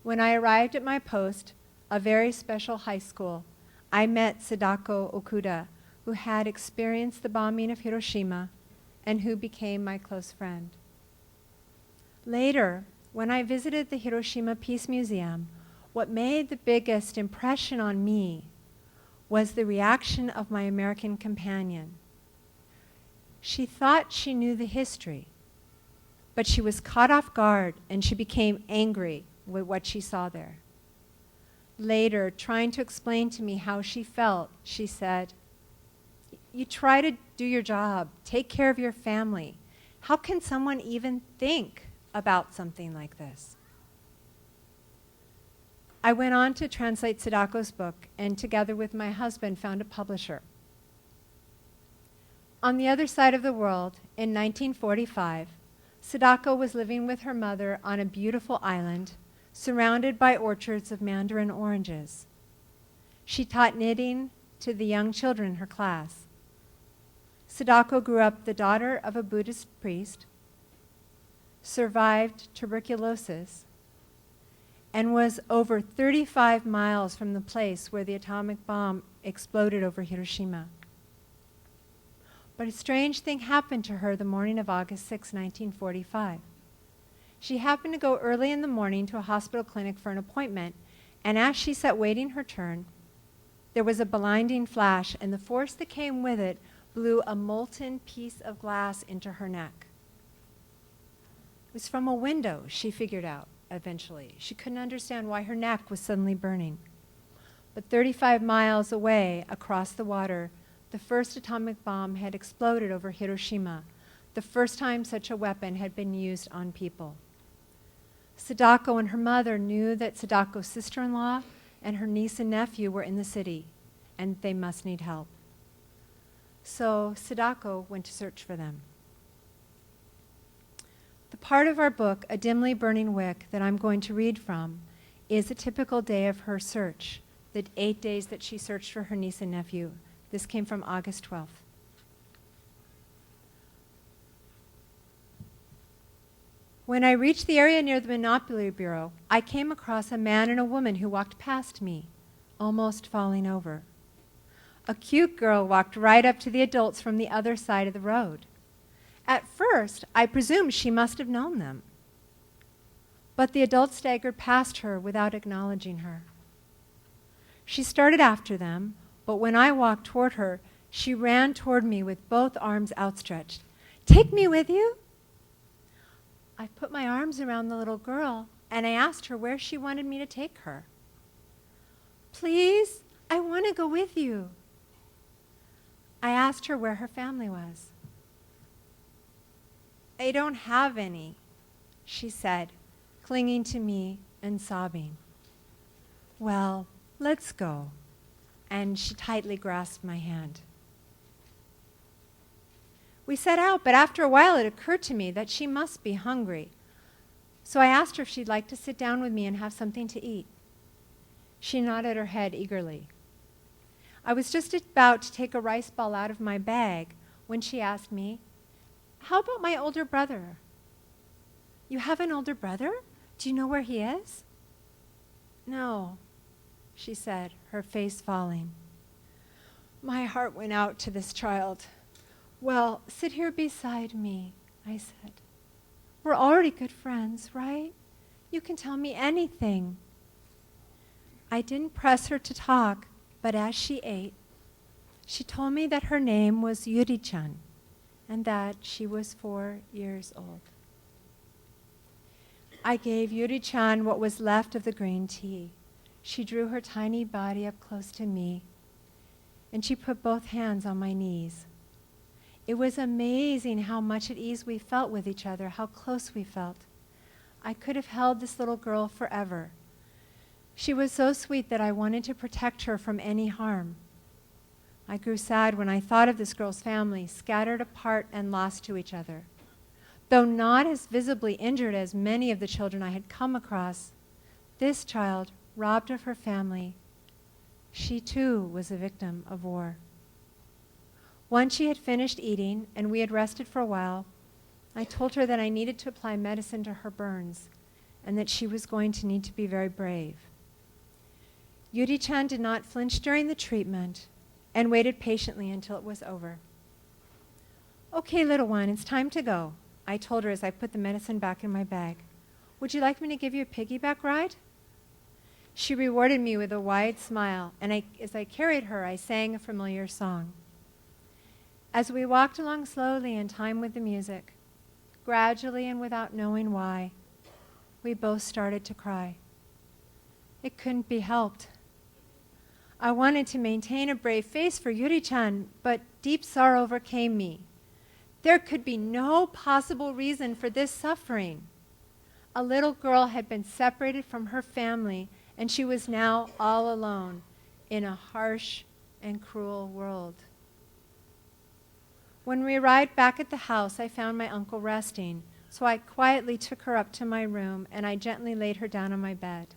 When I arrived at my post, a very special high school, I met Sadako Okuda, who had experienced the bombing of Hiroshima and who became my close friend. Later, when I visited the Hiroshima Peace Museum, what made the biggest impression on me was the reaction of my American companion. She thought she knew the history, but she was caught off guard and she became angry with what she saw there. Later, trying to explain to me how she felt, she said, "You try to do your job, take care of your family. How can someone even think about something like this?" I went on to translate Sadako's book and together with my husband found a publisher. On the other side of the world, in 1945, Sadako was living with her mother on a beautiful island surrounded by orchards of mandarin oranges. She taught knitting to the young children in her class. Sadako grew up the daughter of a Buddhist priest, survived tuberculosis, and was over 35 miles from the place where the atomic bomb exploded over Hiroshima. But a strange thing happened to her the morning of August 6, 1945. She happened to go early in the morning to a hospital clinic for an appointment, and as she sat waiting her turn, there was a blinding flash, and the force that came with it blew a molten piece of glass into her neck. It was from a window, she figured out eventually. She couldn't understand why her neck was suddenly burning. But 35 miles away, across the water, the first atomic bomb had exploded over Hiroshima, the first time such a weapon had been used on people. Sadako and her mother knew that Sadako's sister-in-law and her niece and nephew were in the city, and they must need help. So Sadako went to search for them. The part of our book, A Dimly Burning Wick, that I'm going to read from is a typical day of her search, the 8 days that she searched for her niece and nephew. This came from August 12th. When I reached the area near the Monopoly Bureau, I came across a man and a woman who walked past me, almost falling over. A cute girl walked right up to the adults from the other side of the road. At first, I presumed she must have known them. But the adults staggered past her without acknowledging her. She started after them, but when I walked toward her, she ran toward me with both arms outstretched. "Take me with you?" I put my arms around the little girl, and I asked her where she wanted me to take her. "Please, I want to go with you." I asked her where her family was. "I don't have any," she said, clinging to me and sobbing. "Well, let's go." And she tightly grasped my hand. We set out, but after a while it occurred to me that she must be hungry. So I asked her if she'd like to sit down with me and have something to eat. She nodded her head eagerly. I was just about to take a rice ball out of my bag when she asked me, "How about my older brother?" "You have an older brother? Do you know where he is?" "No," she said, her face falling. My heart went out to this child. "Well, sit here beside me," I said. "We're already good friends, right? You can tell me anything." I didn't press her to talk, but as she ate, she told me that her name was Yuri-chan and that she was 4 years old. I gave Yuri-chan what was left of the green tea. She drew her tiny body up close to me, and she put both hands on my knees. It was amazing how much at ease we felt with each other, how close we felt. I could have held this little girl forever. She was so sweet that I wanted to protect her from any harm. I grew sad when I thought of this girl's family, scattered apart and lost to each other. Though not as visibly injured as many of the children I had come across, this child, robbed of her family, she too was a victim of war. Once she had finished eating and we had rested for a while, I told her that I needed to apply medicine to her burns and that she was going to need to be very brave. Yuri-chan did not flinch during the treatment and waited patiently until it was over. "Okay, little one, it's time to go," I told her as I put the medicine back in my bag. "Would you like me to give you a piggyback ride?" She rewarded me with a wide smile, and as I carried her, I sang a familiar song. As we walked along slowly in time with the music, gradually and without knowing why, we both started to cry. It couldn't be helped. I wanted to maintain a brave face for Yuri-chan, but deep sorrow overcame me. There could be no possible reason for this suffering. A little girl had been separated from her family, and she was now all alone in a harsh and cruel world. When we arrived back at the house, I found my uncle resting, so I quietly took her up to my room and I gently laid her down on my bed.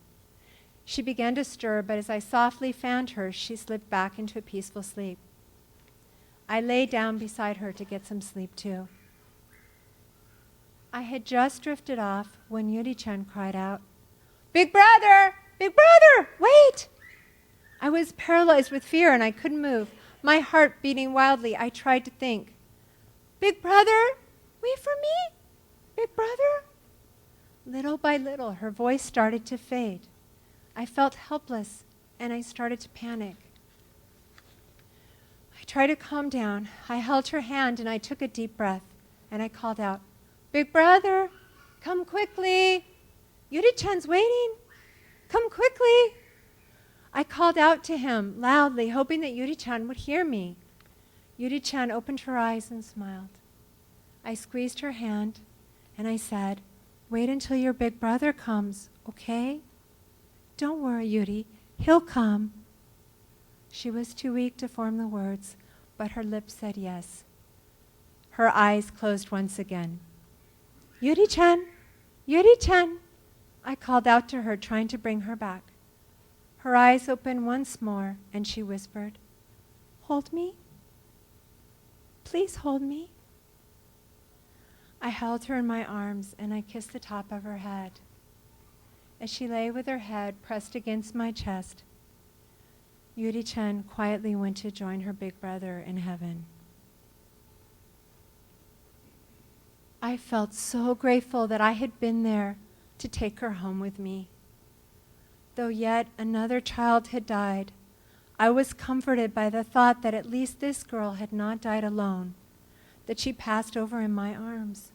She began to stir, but as I softly fanned her, she slipped back into a peaceful sleep. I lay down beside her to get some sleep too. I had just drifted off when Yuri-chan cried out, "Big brother! Big brother! Wait!" I was paralyzed with fear and I couldn't move. My heart beating wildly, I tried to think. "Big brother, wait for me? Big brother?" Little by little, her voice started to fade. I felt helpless, and I started to panic. I tried to calm down. I held her hand, and I took a deep breath, and I called out, "Big brother, come quickly. Yuri-chan's waiting. Come quickly." I called out to him loudly, hoping that Yuri-chan would hear me. Yuri-chan opened her eyes and smiled. I squeezed her hand, and I said, "Wait until your big brother comes, okay? Don't worry, Yuri. He'll come." She was too weak to form the words, but her lips said yes. Her eyes closed once again. "Yuri-chan! Yuri-chan!" I called out to her, trying to bring her back. Her eyes opened once more, and she whispered, "Hold me. Please hold me." I held her in my arms, and I kissed the top of her head. As she lay with her head pressed against my chest, Yuri-chan quietly went to join her big brother in heaven. I felt so grateful that I had been there to take her home with me. Though yet another child had died, I was comforted by the thought that at least this girl had not died alone, that she passed over in my arms.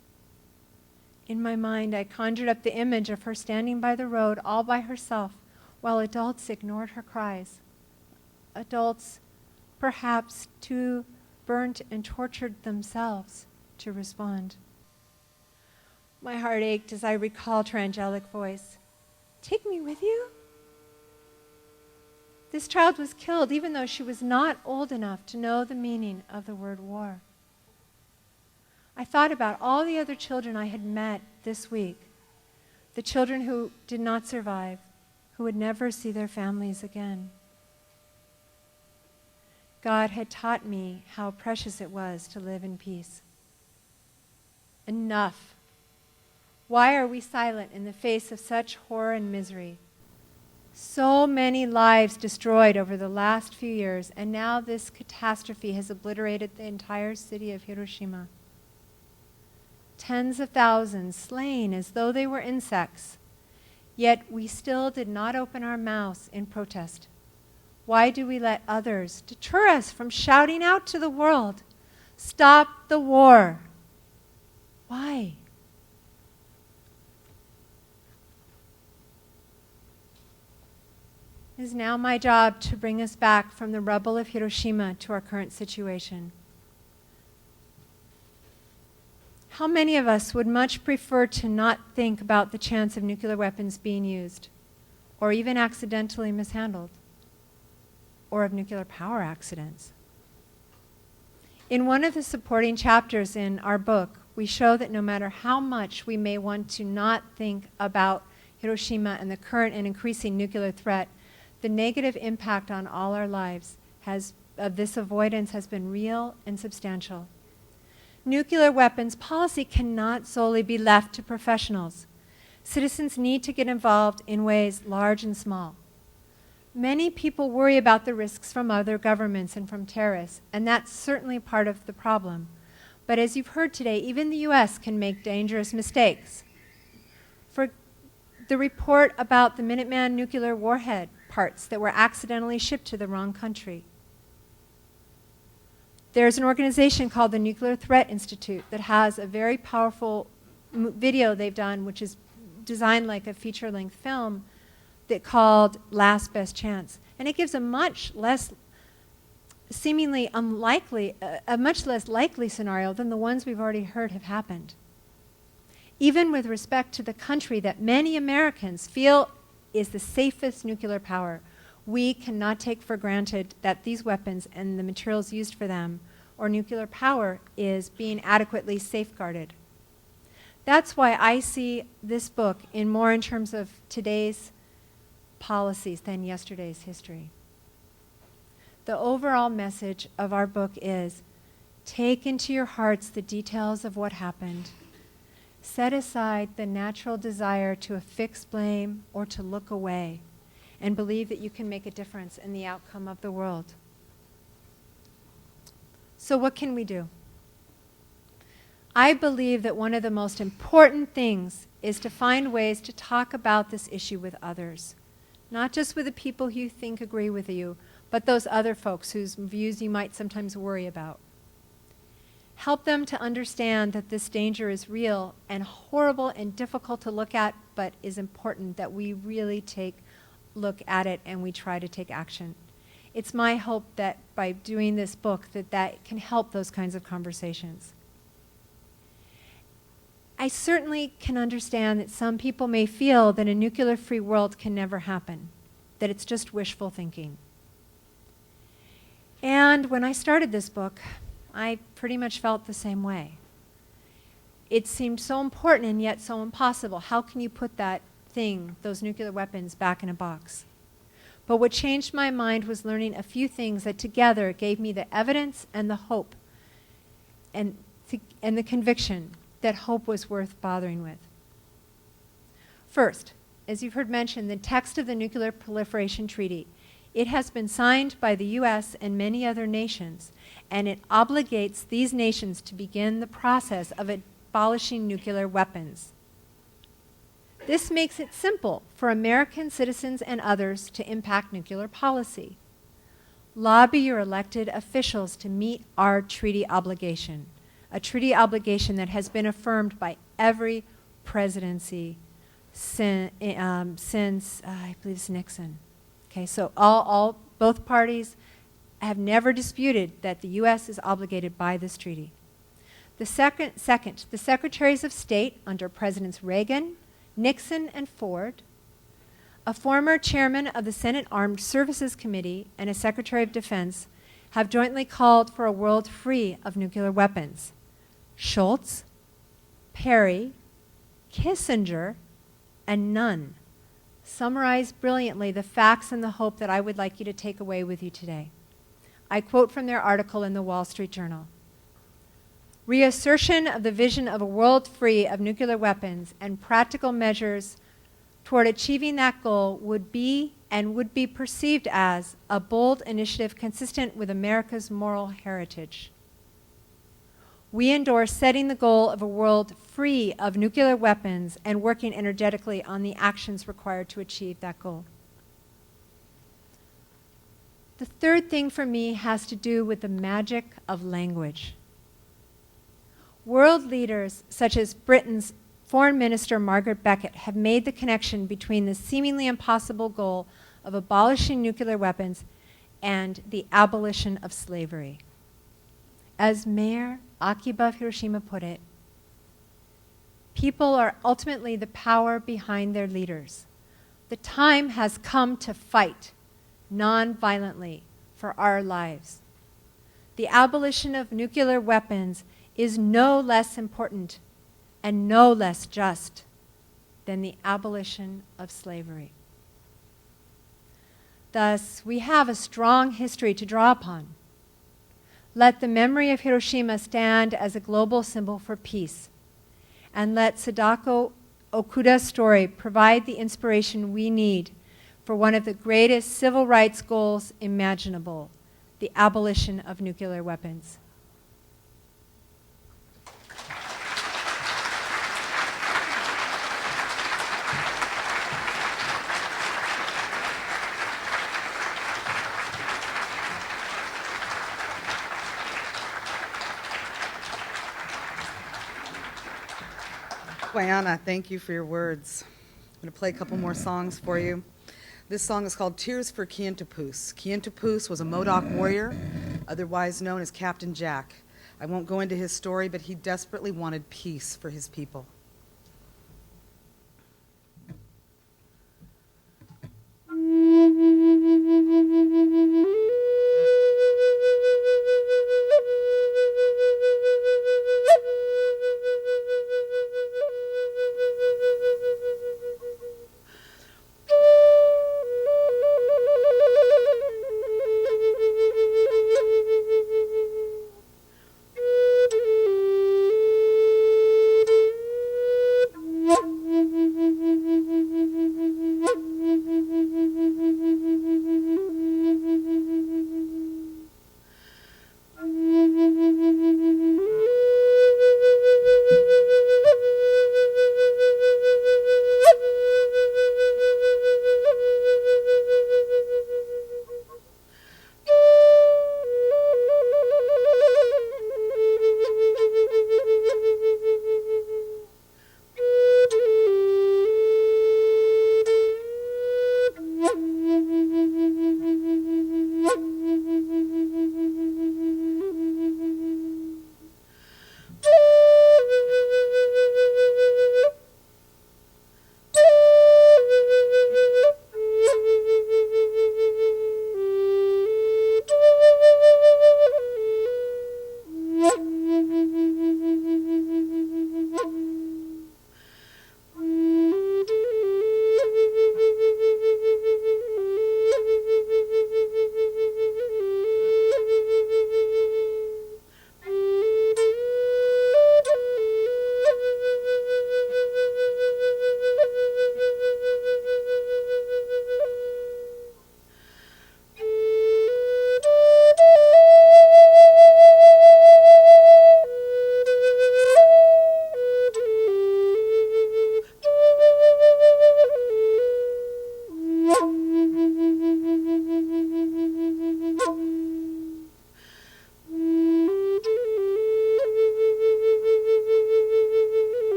In my mind, I conjured up the image of her standing by the road all by herself while adults ignored her cries. Adults, perhaps too burnt and tortured themselves to respond. My heart ached as I recalled her angelic voice. "Take me with you?" This child was killed even though she was not old enough to know the meaning of the word war. I thought about all the other children I had met this week, the children who did not survive, who would never see their families again. God had taught me how precious it was to live in peace. Enough. Why are we silent in the face of such horror and misery? So many lives destroyed over the last few years, and now this catastrophe has obliterated the entire city of Hiroshima. Tens of thousands slain as though they were insects, yet we still did not open our mouths in protest. Why do we let others deter us from shouting out to the world, "Stop the war"? Why? It is now my job to bring us back from the rubble of Hiroshima to our current situation. How many of us would much prefer to not think about the chance of nuclear weapons being used, or even accidentally mishandled, or of nuclear power accidents? In one of the supporting chapters in our book, we show that no matter how much we may want to not think about Hiroshima and the current and increasing nuclear threat, the negative impact on all our lives of this avoidance has been real and substantial. Nuclear weapons policy cannot solely be left to professionals. Citizens need to get involved in ways large and small. Many people worry about the risks from other governments and from terrorists, and that's certainly part of the problem. But as you've heard today, even the US can make dangerous mistakes. For the report about the Minuteman nuclear warhead parts that were accidentally shipped to the wrong country. There's an organization called the Nuclear Threat Institute that has a very powerful video they've done, which is designed like a feature-length film, that called Last Best Chance. And it gives a much less seemingly unlikely, a much less likely scenario than the ones we've already heard have happened. Even with respect to the country that many Americans feel is the safest nuclear power, we cannot take for granted that these weapons and the materials used for them, or nuclear power, is being adequately safeguarded. That's why I see this book more in terms of today's policies than yesterday's history. The overall message of our book is, take into your hearts the details of what happened. Set aside the natural desire to affix blame or to look away, and believe that you can make a difference in the outcome of the world. So what can we do? I believe that one of the most important things is to find ways to talk about this issue with others. Not just with the people who you think agree with you, but those other folks whose views you might sometimes worry about. Help them to understand that this danger is real and horrible and difficult to look at, but is important that we really take a look at it and we try to take action. It's my hope that by doing this book that can help those kinds of conversations. I certainly can understand that some people may feel that a nuclear-free world can never happen, that it's just wishful thinking. And when I started this book, I pretty much felt the same way. It seemed so important and yet so impossible. How can you put that thing, those nuclear weapons, back in a box? But what changed my mind was learning a few things that together gave me the evidence and the hope and the conviction that hope was worth bothering with. First, as you've heard mentioned, the text of the Nuclear Proliferation Treaty. It has been signed by the U.S. and many other nations, and it obligates these nations to begin the process of abolishing nuclear weapons. This makes it simple for American citizens and others to impact nuclear policy. Lobby your elected officials to meet our treaty obligation, a treaty obligation that has been affirmed by every presidency since I believe it's Nixon. Okay, so both parties have never disputed that the U.S. is obligated by this treaty. The second, the Secretaries of State under Presidents Reagan, Nixon, and Ford, a former chairman of the Senate Armed Services Committee, and a Secretary of Defense have jointly called for a world free of nuclear weapons. Schultz, Perry, Kissinger, and Nunn summarize brilliantly the facts and the hope that I would like you to take away with you today. I quote from their article in the Wall Street Journal. Reassertion of the vision of a world free of nuclear weapons and practical measures toward achieving that goal would be and would be perceived as a bold initiative consistent with America's moral heritage. We endorse setting the goal of a world free of nuclear weapons and working energetically on the actions required to achieve that goal. The third thing for me has to do with the magic of language. World leaders such as Britain's Foreign Minister Margaret Beckett have made the connection between the seemingly impossible goal of abolishing nuclear weapons and the abolition of slavery. As Mayor Akiba of Hiroshima put it, people are ultimately the power behind their leaders. The time has come to fight non-violently for our lives. The abolition of nuclear weapons is no less important and no less just than the abolition of slavery. Thus, we have a strong history to draw upon. Let the memory of Hiroshima stand as a global symbol for peace, and let Sadako Okuda's story provide the inspiration we need for one of the greatest civil rights goals imaginable, the abolition of nuclear weapons. Diana, thank you for your words. I'm going to play a couple more songs for you. This song is called Tears for Kientopus. Kientopus was a Modoc warrior, otherwise known as Captain Jack. I won't go into his story, but he desperately wanted peace for his people.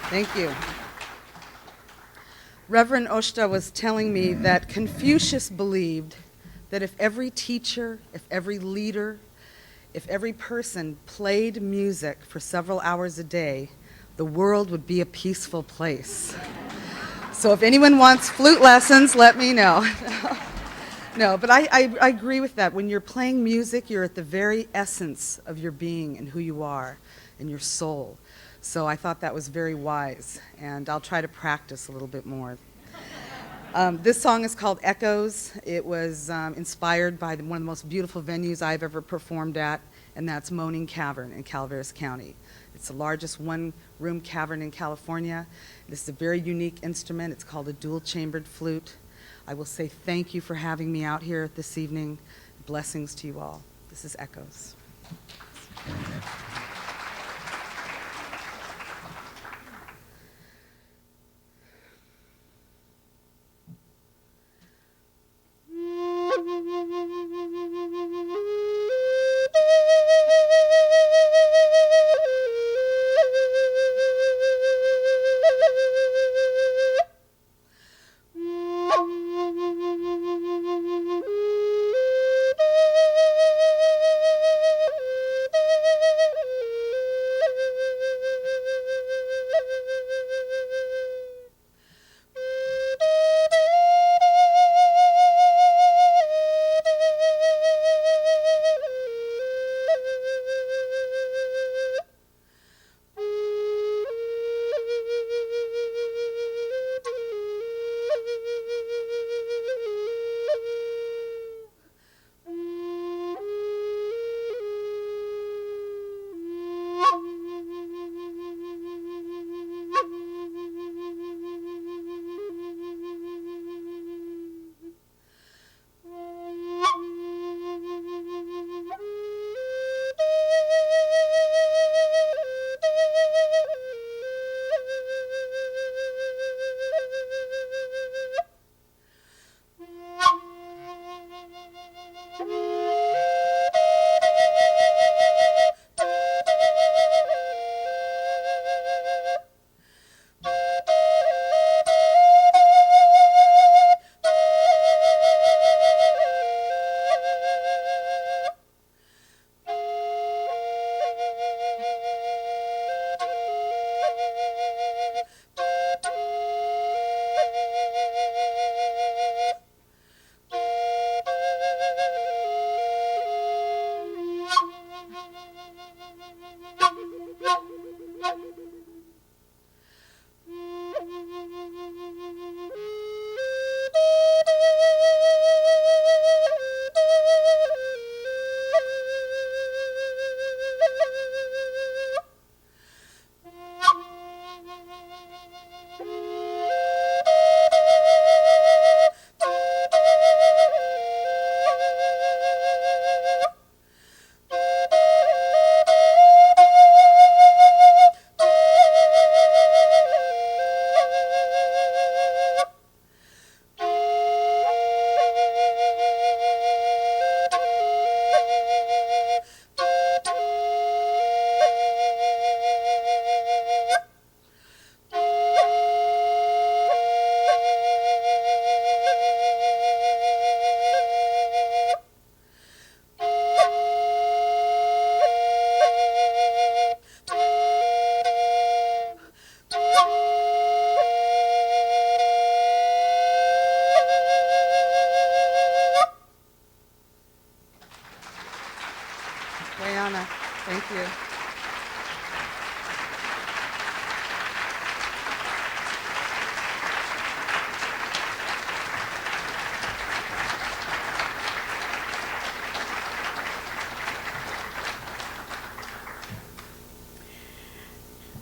Thank you. Reverend Oshta was telling me that Confucius believed that if every teacher, if every leader, if every person played music for several hours a day, the world would be a peaceful place. So if anyone wants flute lessons, let me know. No, but I agree with that. When you're playing music, you're at the very essence of your being and who you are and your soul. So I thought that was very wise, and I'll try to practice a little bit more. This song is called Echoes. It was inspired by one of the most beautiful venues I've ever performed at, and that's Moaning Cavern in Calaveras County. It's the largest one-room cavern in California. This is a very unique instrument. It's called a dual-chambered flute. I will say thank you for having me out here this evening. Blessings to you all. This is Echoes. Thank you.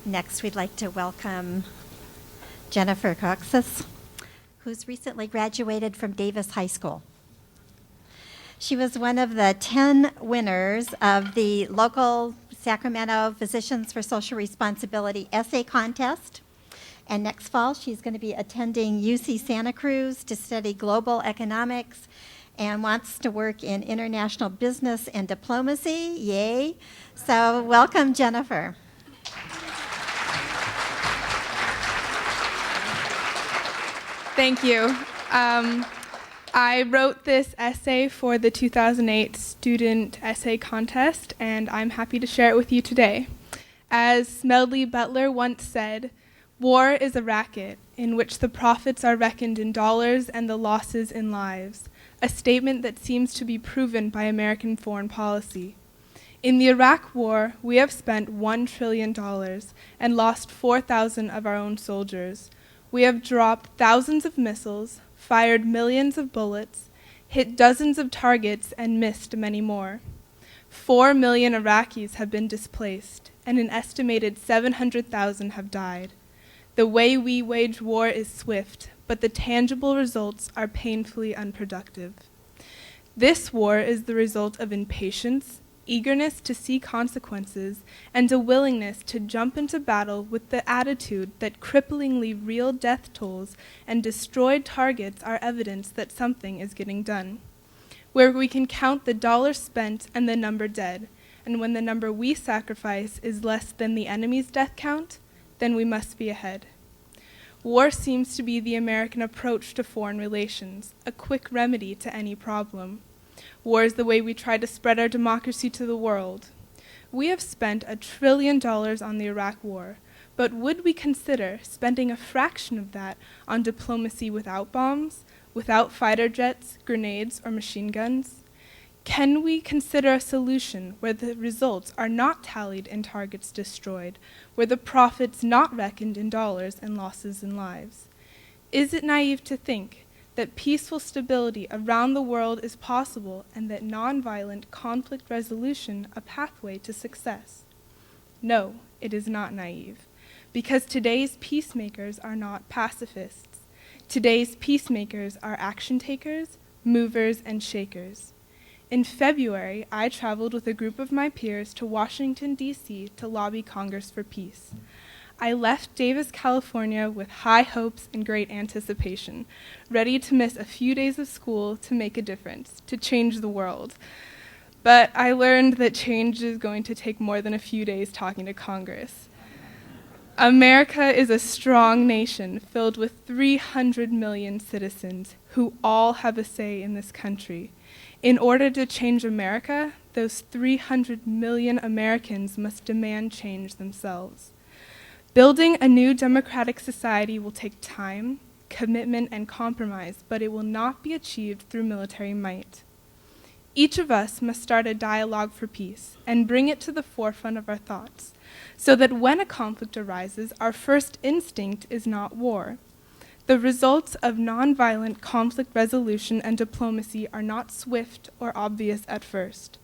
Next, we'd like to welcome Jennifer Coxis, who's recently graduated from Davis High School. She was one of the 10 winners of the local Sacramento Physicians for Social Responsibility essay contest. And next fall, she's going to be attending UC Santa Cruz to study global economics and wants to work in international business and diplomacy. Yay. So welcome, Jennifer. Thank you. I wrote this essay for the 2008 Student Essay Contest, and I'm happy to share it with you today. As Smedley Butler once said, "War is a racket in which the profits are reckoned in dollars and the losses in lives," a statement that seems to be proven by American foreign policy. In the Iraq War, we have spent $1 trillion and lost 4,000 of our own soldiers. We have dropped thousands of missiles, fired millions of bullets, hit dozens of targets, and missed many more. 4 million Iraqis have been displaced, and an estimated 700,000 have died. The way we wage war is swift, but the tangible results are painfully unproductive. This war is the result of impatience, eagerness to see consequences, and a willingness to jump into battle with the attitude that cripplingly real death tolls and destroyed targets are evidence that something is getting done. Where we can count the dollars spent and the number dead, and when the number we sacrifice is less than the enemy's death count, then we must be ahead. War seems to be the American approach to foreign relations, a quick remedy to any problem. War is the way we try to spread our democracy to the world. We have spent $1 trillion on the Iraq War, but would we consider spending a fraction of that on diplomacy without bombs, without fighter jets, grenades, or machine guns? Can we consider a solution where the results are not tallied in targets destroyed, where the profits not reckoned in dollars and losses in lives? Is it naive to think that peaceful stability around the world is possible and that nonviolent conflict resolution a pathway to success? No, it is not naive, because today's peacemakers are not pacifists. Today's peacemakers are action takers, movers, and shakers. In February, I traveled with a group of my peers to Washington, D.C. to lobby Congress for peace. I left Davis, California with high hopes and great anticipation, ready to miss a few days of school to make a difference, to change the world. But I learned that change is going to take more than a few days talking to Congress. America is a strong nation filled with 300 million citizens who all have a say in this country. In order to change America, those 300 million Americans must demand change themselves. Building a new democratic society will take time, commitment, and compromise, but it will not be achieved through military might. Each of us must start a dialogue for peace and bring it to the forefront of our thoughts, so that when a conflict arises, our first instinct is not war. The results of nonviolent conflict resolution and diplomacy are not swift or obvious at first.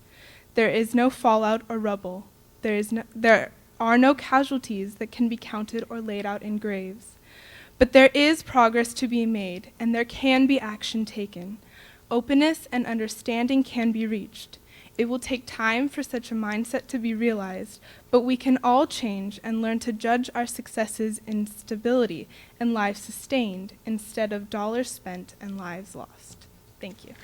There is no fallout or rubble. There are no casualties that can be counted or laid out in graves. But there is progress to be made, and there can be action taken. Openness and understanding can be reached. It will take time for such a mindset to be realized, but we can all change and learn to judge our successes in stability and lives sustained instead of dollars spent and lives lost. Thank you.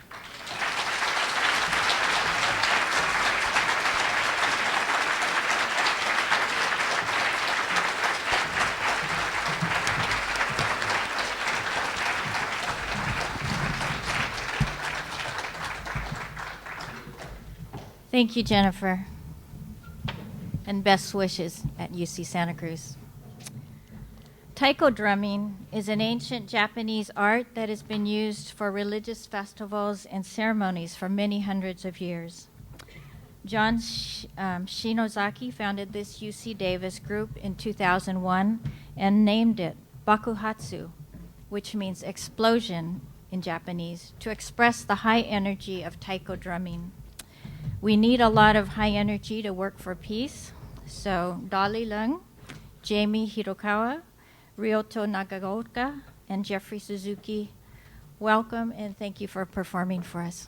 Thank you, Jennifer, and best wishes at UC Santa Cruz. Taiko drumming is an ancient Japanese art that has been used for religious festivals and ceremonies for many hundreds of years. John Shinozaki founded this UC Davis group in 2001 and named it Bakuhatsu, which means explosion in Japanese, to express the high energy of taiko drumming. We need a lot of high energy to work for peace. So Dolly Leung, Jamie Hirokawa, Ryoto Nagaoka, and Jeffrey Suzuki, welcome and thank you for performing for us.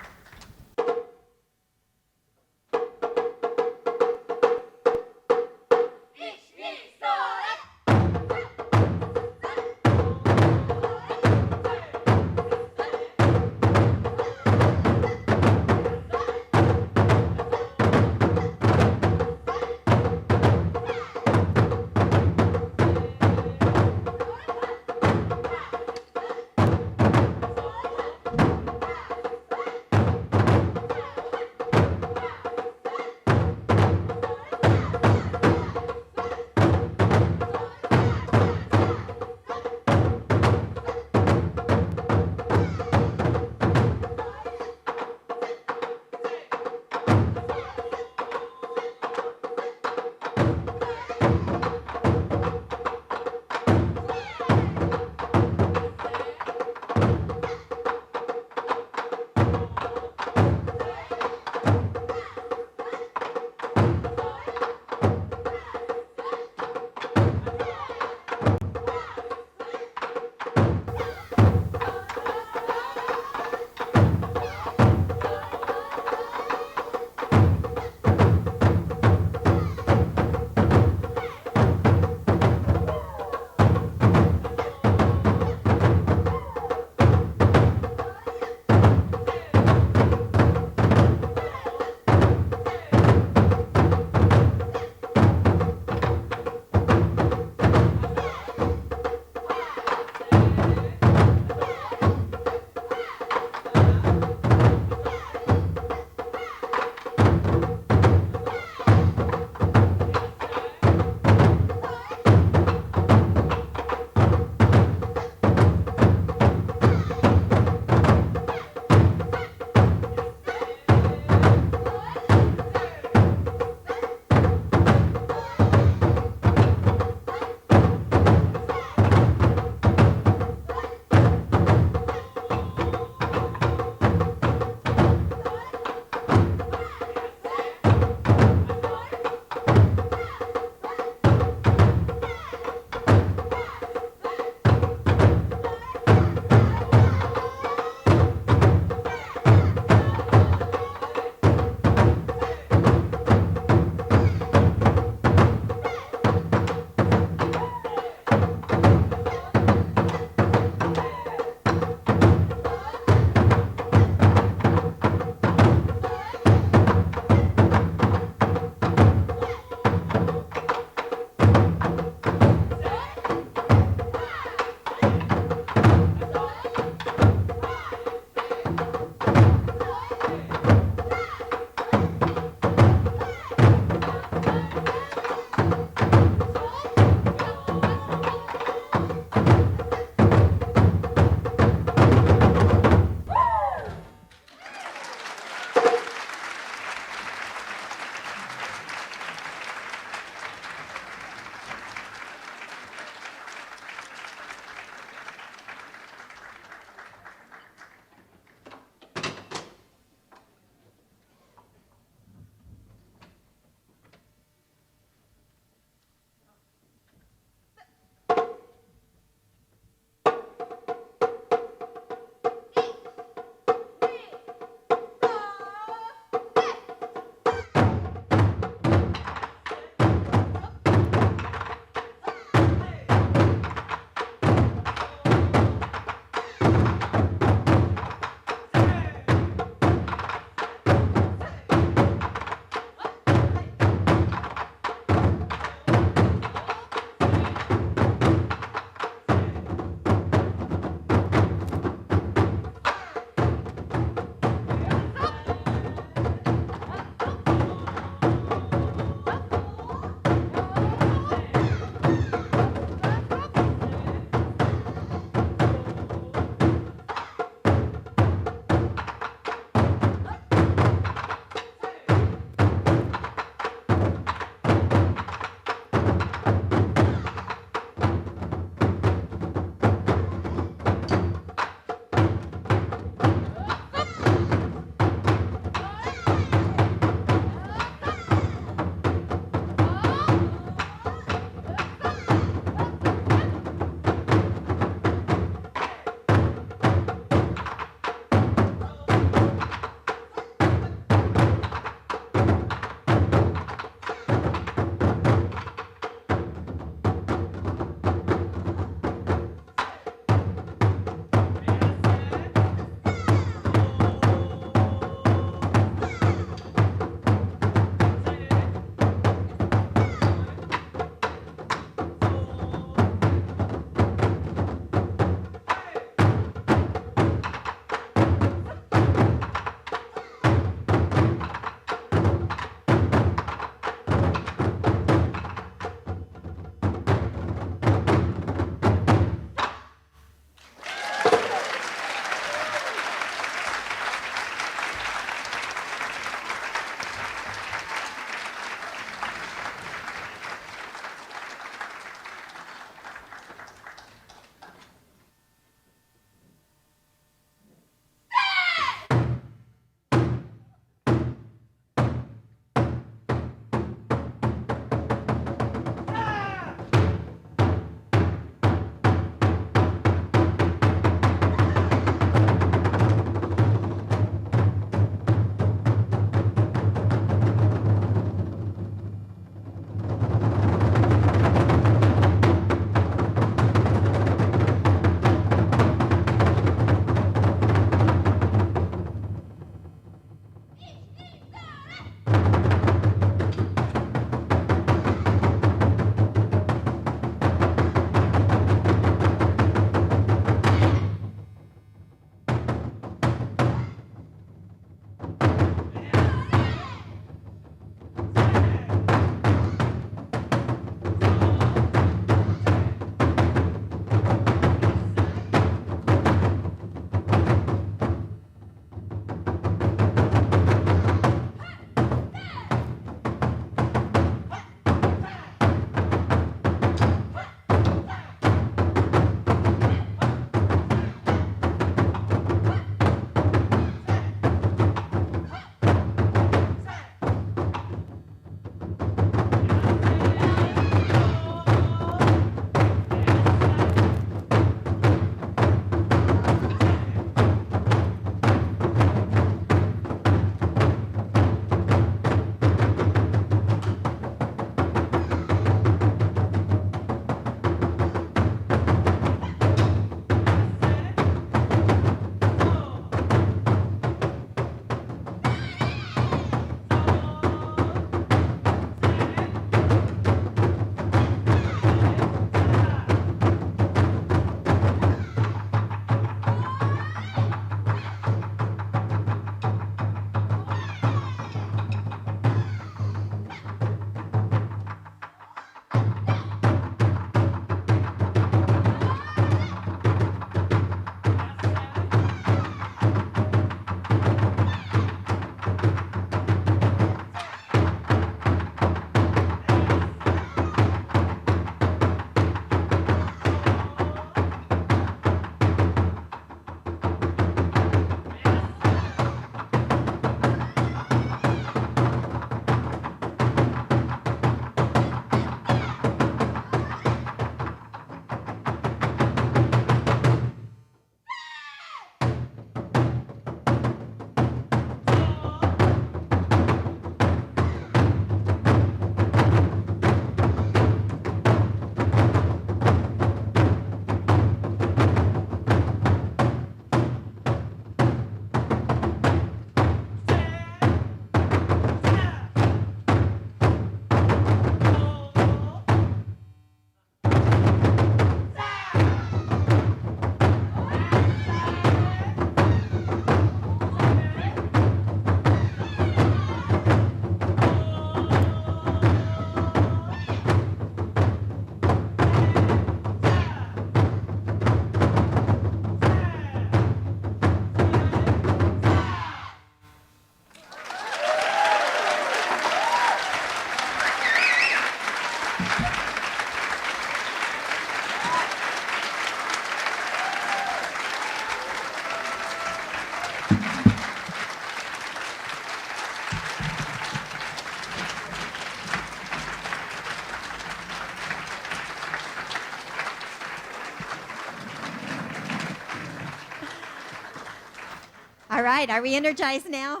All right, are we energized now?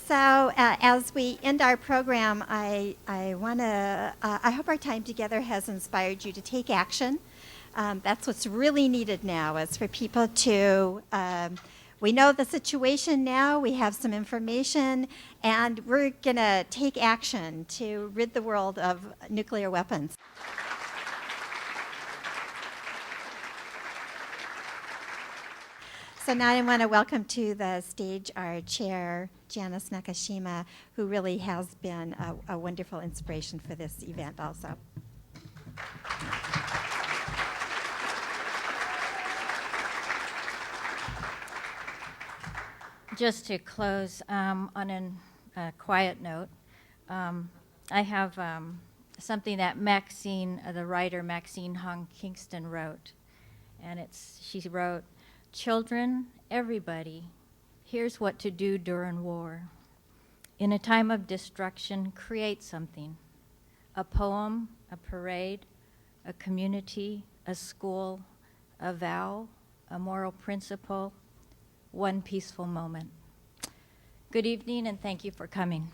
So as we end our program, I hope our time together has inspired you to take action. That's what's really needed now, is for people to, we know the situation now, we have some information, and we're going to take action to rid the world of nuclear weapons. So now I want to welcome to the stage our chair, Janice Nakashima, who really has been a wonderful inspiration for this event also. Just to close on a quiet note, I have something that Maxine, the writer Maxine Hong Kingston wrote, and she wrote, "Children, everybody, here's what to do during war. In a time of destruction, create something. A poem, a parade, a community, a school, a vow, a moral principle, one peaceful moment." Good evening, and thank you for coming.